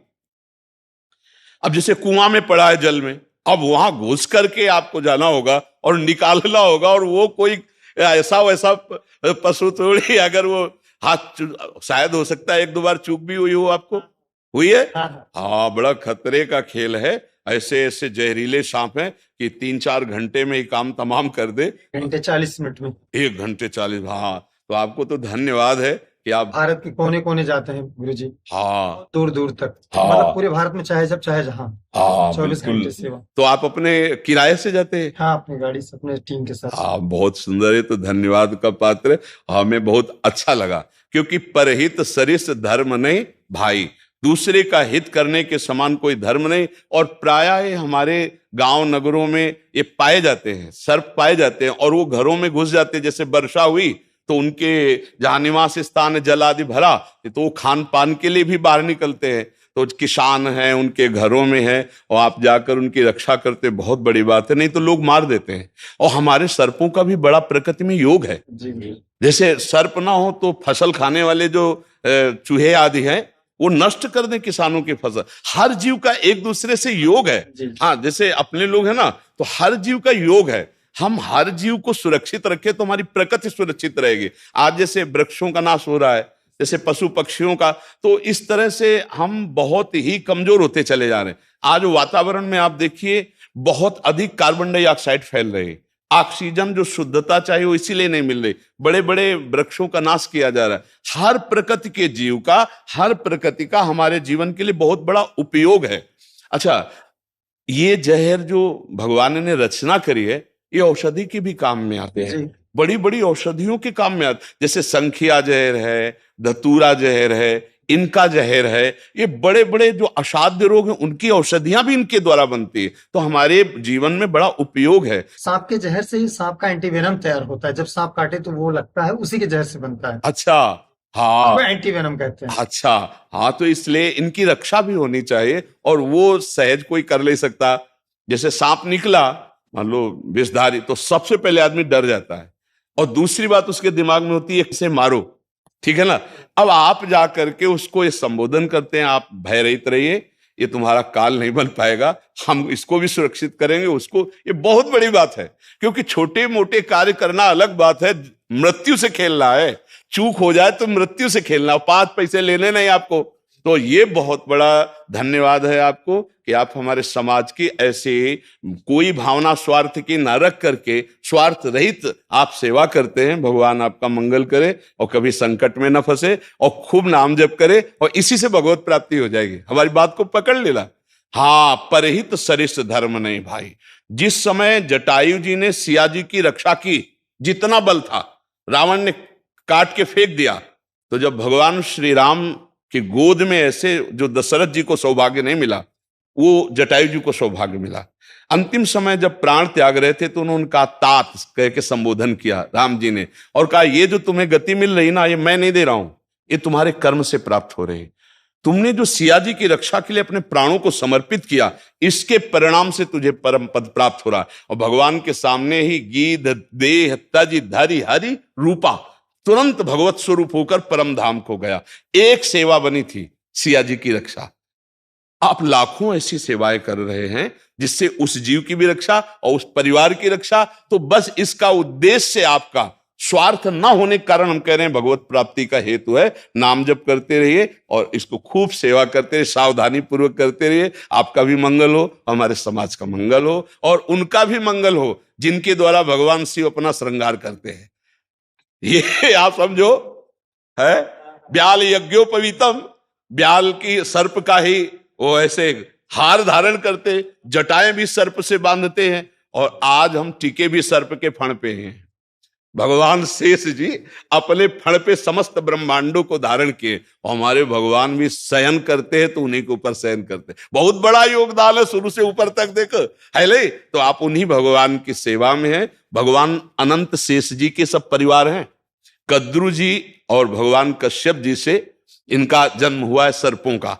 अब जैसे कुआं में पड़ा है जल में, अब वहां घुस करके आपको जाना होगा और निकालना होगा, और वो कोई ऐसा वैसा पशु थोड़ी, अगर वो हाथ शायद हो सकता है एक दो बार चूक भी हुई हो, आपको हुई है? हाँ, बड़ा खतरे का खेल है। ऐसे ऐसे जहरीले सांप हैं कि 3-4 घंटे में ही काम तमाम कर दे। 1 घंटे 40 मिनट में 1 घंटे 40। हाँ, तो आपको तो धन्यवाद है कि आप भारत के कोने कोने जाते हैं गुरुजी, हाँ दूर दूर तक, हाँ। मतलब पूरे भारत में चाहे जब चाहे जहाँ, हाँ 24 बिल्कुल। घंटे सेवा। तो आप अपने किराए से जाते हैं? हाँ, अपनी गाड़ी से, अपने टीम के साथ। हाँ, बहुत सुंदर है, तो धन्यवाद का पात्र है। हमें बहुत अच्छा लगा, क्योंकि परहित सरिस धर्म नहीं भाई, दूसरे का हित करने के समान कोई धर्म नहीं। और प्रायः हमारे गांव नगरों में ये पाए जाते हैं, सर्प पाए जाते हैं, और वो घरों में घुस जाते हैं। जैसे वर्षा हुई तो उनके जहां निवास स्थान जल आदि भरा, तो वो खान पान के लिए भी बाहर निकलते हैं। तो किसान हैं, उनके घरों में है, और आप जाकर उनकी रक्षा करते, बहुत बड़ी बात है, नहीं तो लोग मार देते हैं। और हमारे सर्पों का भी बड़ा प्रकृति में योग है। जैसे सर्प ना हो तो फसल खाने वाले जो चूहे आदि हैं वो नष्ट कर दें किसानों की फसल। हर जीव का एक दूसरे से योग है। हाँ, जैसे अपने लोग हैं ना, तो हर जीव का योग है। हम हर जीव को सुरक्षित रखें तो हमारी प्रकृति सुरक्षित रहेगी। आज जैसे वृक्षों का नाश हो रहा है, जैसे पशु पक्षियों का, तो इस तरह से हम बहुत ही कमजोर होते चले जा रहे हैं। आज वातावरण में आप देखिए बहुत अधिक कार्बन डाइऑक्साइड फैल रही है। ऑक्सीजन जो शुद्धता चाहिए वो इसीलिए नहीं मिल रही, बड़े बड़े वृक्षों का नाश किया जा रहा है। हर प्रकृति के जीव का, हर प्रकृति का हमारे जीवन के लिए बहुत बड़ा उपयोग है। अच्छा, ये जहर जो भगवान ने रचना करी है, ये औषधि के भी काम में आते हैं, बड़ी बड़ी औषधियों के काम में आते। जैसे संखिया जहर है, धतूरा जहर है, इनका जहर है, ये बड़े बड़े जो असाध्य रोग हैं उनकी औषधियां भी इनके द्वारा बनती है। तो हमारे जीवन में बड़ा उपयोग है। सांप के जहर से ही सांप का एंटीवेनम तैयार होता है। जब सांप काटे तो वो लगता है, उसी के जहर से बनता है। अच्छा, हाँ, एंटीवेनम कहते हैं। अच्छा, हाँ, तो इसलिए इनकी रक्षा भी होनी चाहिए, और वो सहज कोई कर ले सकता। जैसे सांप निकला, मान लो विषधारी, तो सबसे पहले आदमी डर जाता है और दूसरी बात उसके दिमाग में होती है इसे मारो, ठीक है ना। अब आप जा करके उसको ये संबोधन करते हैं, आप भय रहित रहिए, ये तुम्हारा काल नहीं बन पाएगा, हम इसको भी सुरक्षित करेंगे उसको। ये बहुत बड़ी बात है, क्योंकि छोटे मोटे कार्य करना अलग बात है, मृत्यु से खेलना है। चूक हो जाए तो मृत्यु से खेलना, 5 पैसे लेने नहीं आपको। तो ये बहुत बड़ा धन्यवाद है आपको कि आप हमारे समाज की ऐसे कोई भावना स्वार्थ की न रख करके स्वार्थ रहित आप सेवा करते हैं। भगवान आपका मंगल करे और कभी संकट में न फंसे और खूब नाम जप करे और इसी से भगवत प्राप्ति हो जाएगी। हमारी बात को पकड़ लेना। हाँ, परहित सरिस धर्म नहीं भाई। जिस समय जटायु जी ने सिया जी की रक्षा की, जितना बल था रावण ने काट के फेंक दिया, तो जब भगवान श्री राम की गोद में ऐसे जो दशरथ जी को सौभाग्य नहीं मिला, वो जटायु जी को सौभाग्य मिला। अंतिम समय जब प्राण त्याग रहे थे तो उन्होंने उनका तात कह के संबोधन किया राम जी ने, और कहा ये जो तुम्हें गति मिल रही ना, ये मैं नहीं दे रहा हूं, ये तुम्हारे कर्म से प्राप्त हो रही। तुमने जो सिया जी की रक्षा के लिए अपने प्राणों को समर्पित किया, इसके परिणाम से तुझे परम पद प्राप्त हो रहा। और भगवान के सामने ही गीध देह तज धरि हरि रूपा, तुरंत भगवत स्वरूप होकर परम धाम को गया। एक सेवा बनी थी सिया जी की रक्षा। आप लाखों ऐसी सेवाएं कर रहे हैं जिससे उस जीव की भी रक्षा और उस परिवार की रक्षा। तो बस इसका उद्देश्य आपका स्वार्थ ना होने के कारण हम कह रहे हैं भगवत प्राप्ति का हेतु है। नाम जप करते रहिए और इसको खूब सेवा करते रहिए, सावधानी पूर्वक करते रहिए। आपका भी मंगल हो, हमारे समाज का मंगल हो और उनका भी मंगल हो जिनके द्वारा भगवान शिव अपना श्रृंगार करते हैं। ये आप समझो है, ब्याल यज्ञोपवीतम, ब्याल की सर्प का ही वो ऐसे हार धारण करते, जटाएं भी सर्प से बांधते हैं, और आज हम टीके भी सर्प के फण पे हैं। भगवान शेष जी अपने फण पे समस्त ब्रह्मांडों को धारण किए, और हमारे भगवान भी शयन करते हैं तो उन्हीं के ऊपर शयन करते हैं। बहुत बड़ा योगदान है, शुरू से ऊपर तक देखो है ले। तो आप उन्हीं भगवान की सेवा में हैं। भगवान अनंत शेष जी के सब परिवार हैं। कद्रु जी और भगवान कश्यप जी से इनका जन्म हुआ है सर्पों का,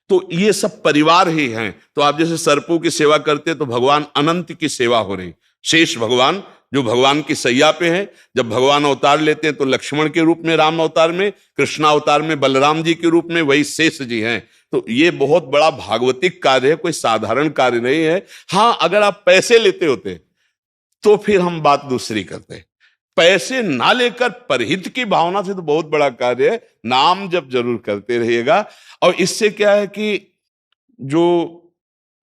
तो ये सब परिवार ही हैं। तो आप जैसे सर्पों की सेवा करते तो भगवान अनंत की सेवा हो रही। शेष भगवान जो भगवान की सैया पे हैं, जब भगवान अवतार लेते हैं तो लक्ष्मण के रूप में राम अवतार में, कृष्ण अवतार में बलराम जी के रूप में, वही शेष जी हैं। तो ये बहुत बड़ा भागवतिक कार्य है, कोई साधारण कार्य नहीं है। हाँ, अगर आप पैसे लेते होते तो फिर हम बात दूसरी करते। पैसे ना लेकर परहित की भावना से तो बहुत बड़ा कार्य है। नाम जब जरूर करते रहिएगा। और इससे क्या है कि जो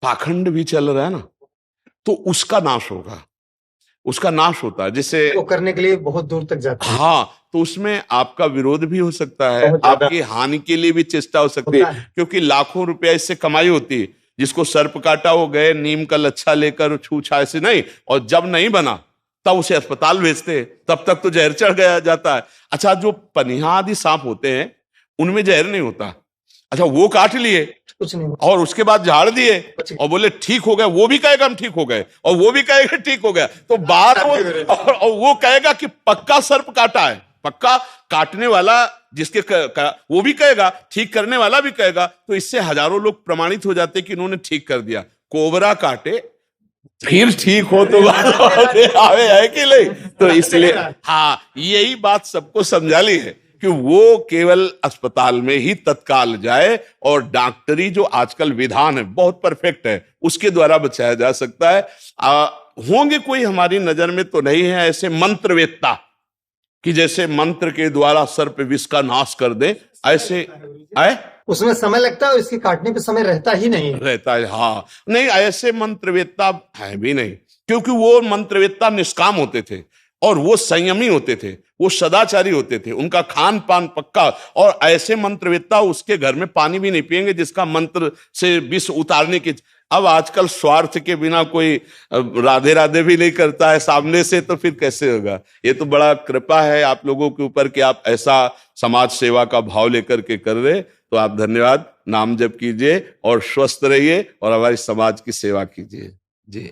पाखंड भी चल रहा है ना, तो उसका नाश होगा, उसका नाश होता है। जिससे वो करने के लिए बहुत दूर तक जाता है। हाँ, तो उसमें आपका विरोध भी हो सकता है, आपकी हानि के लिए भी चेष्टा हो सकती है, क्योंकि लाखों रुपया इससे कमाई होती है। जिसको सर्प काटा वो गए नीम का लच्छा लेकर छूछा ऐसे नहीं, और जब नहीं बना तब उसे अस्पताल भेजते, तब तक तो जहर चढ़ गया जाता है। अच्छा, जो पनिहा आदि सांप होते हैं उनमें जहर नहीं होता। अच्छा, वो काट लिए कुछ नहीं और उसके बाद झाड़ दिए और बोले ठीक हो गया, वो भी कहेगा हम ठीक हो गए, और वो भी कहेगा ठीक हो गया। तो बात और वो कहेगा कि पक्का सर्प काटा है, पक्का काटने वाला जिसके वो भी कहेगा, ठीक करने वाला भी कहेगा। तो इससे हजारों लोग प्रमाणित हो जाते कि इन्होंने ठीक कर दिया। कोबरा काटे फिर ठीक हो तो बात आवे है कि नहीं। तो इसलिए हाँ, यही बात सबको समझा ली है कि वो केवल अस्पताल में ही तत्काल जाए, और डॉक्टरी जो आजकल विधान है बहुत परफेक्ट है, उसके द्वारा बचाया जा सकता है। होंगे कोई हमारी नजर में तो नहीं है ऐसे मंत्रवेत्ता कि जैसे मंत्र के द्वारा सर्प विष का नाश कर दे, ऐसे आए उसमें समय लगता है, इसके काटने पे समय रहता ही नहीं रहता है। हाँ, नहीं, ऐसे मंत्रवेत्ता है भी नहीं, क्योंकि वो मंत्रवेत्ता निष्काम होते थे और वो संयमी होते थे, वो सदाचारी होते थे, उनका खान पान पक्का। और ऐसे मंत्रवेत्ता उसके घर में पानी भी नहीं पिएंगे जिसका मंत्र से विष उतारने की। अब आजकल स्वार्थ के बिना कोई राधे राधे भी नहीं करता है सामने से, तो फिर कैसे होगा। ये तो बड़ा कृपा है आप लोगों के ऊपर कि आप ऐसा समाज सेवा का भाव लेकर के कर रहे। तो आप धन्यवाद, नाम जप कीजिए और स्वस्थ रहिए और हमारी समाज की सेवा कीजिए। जी।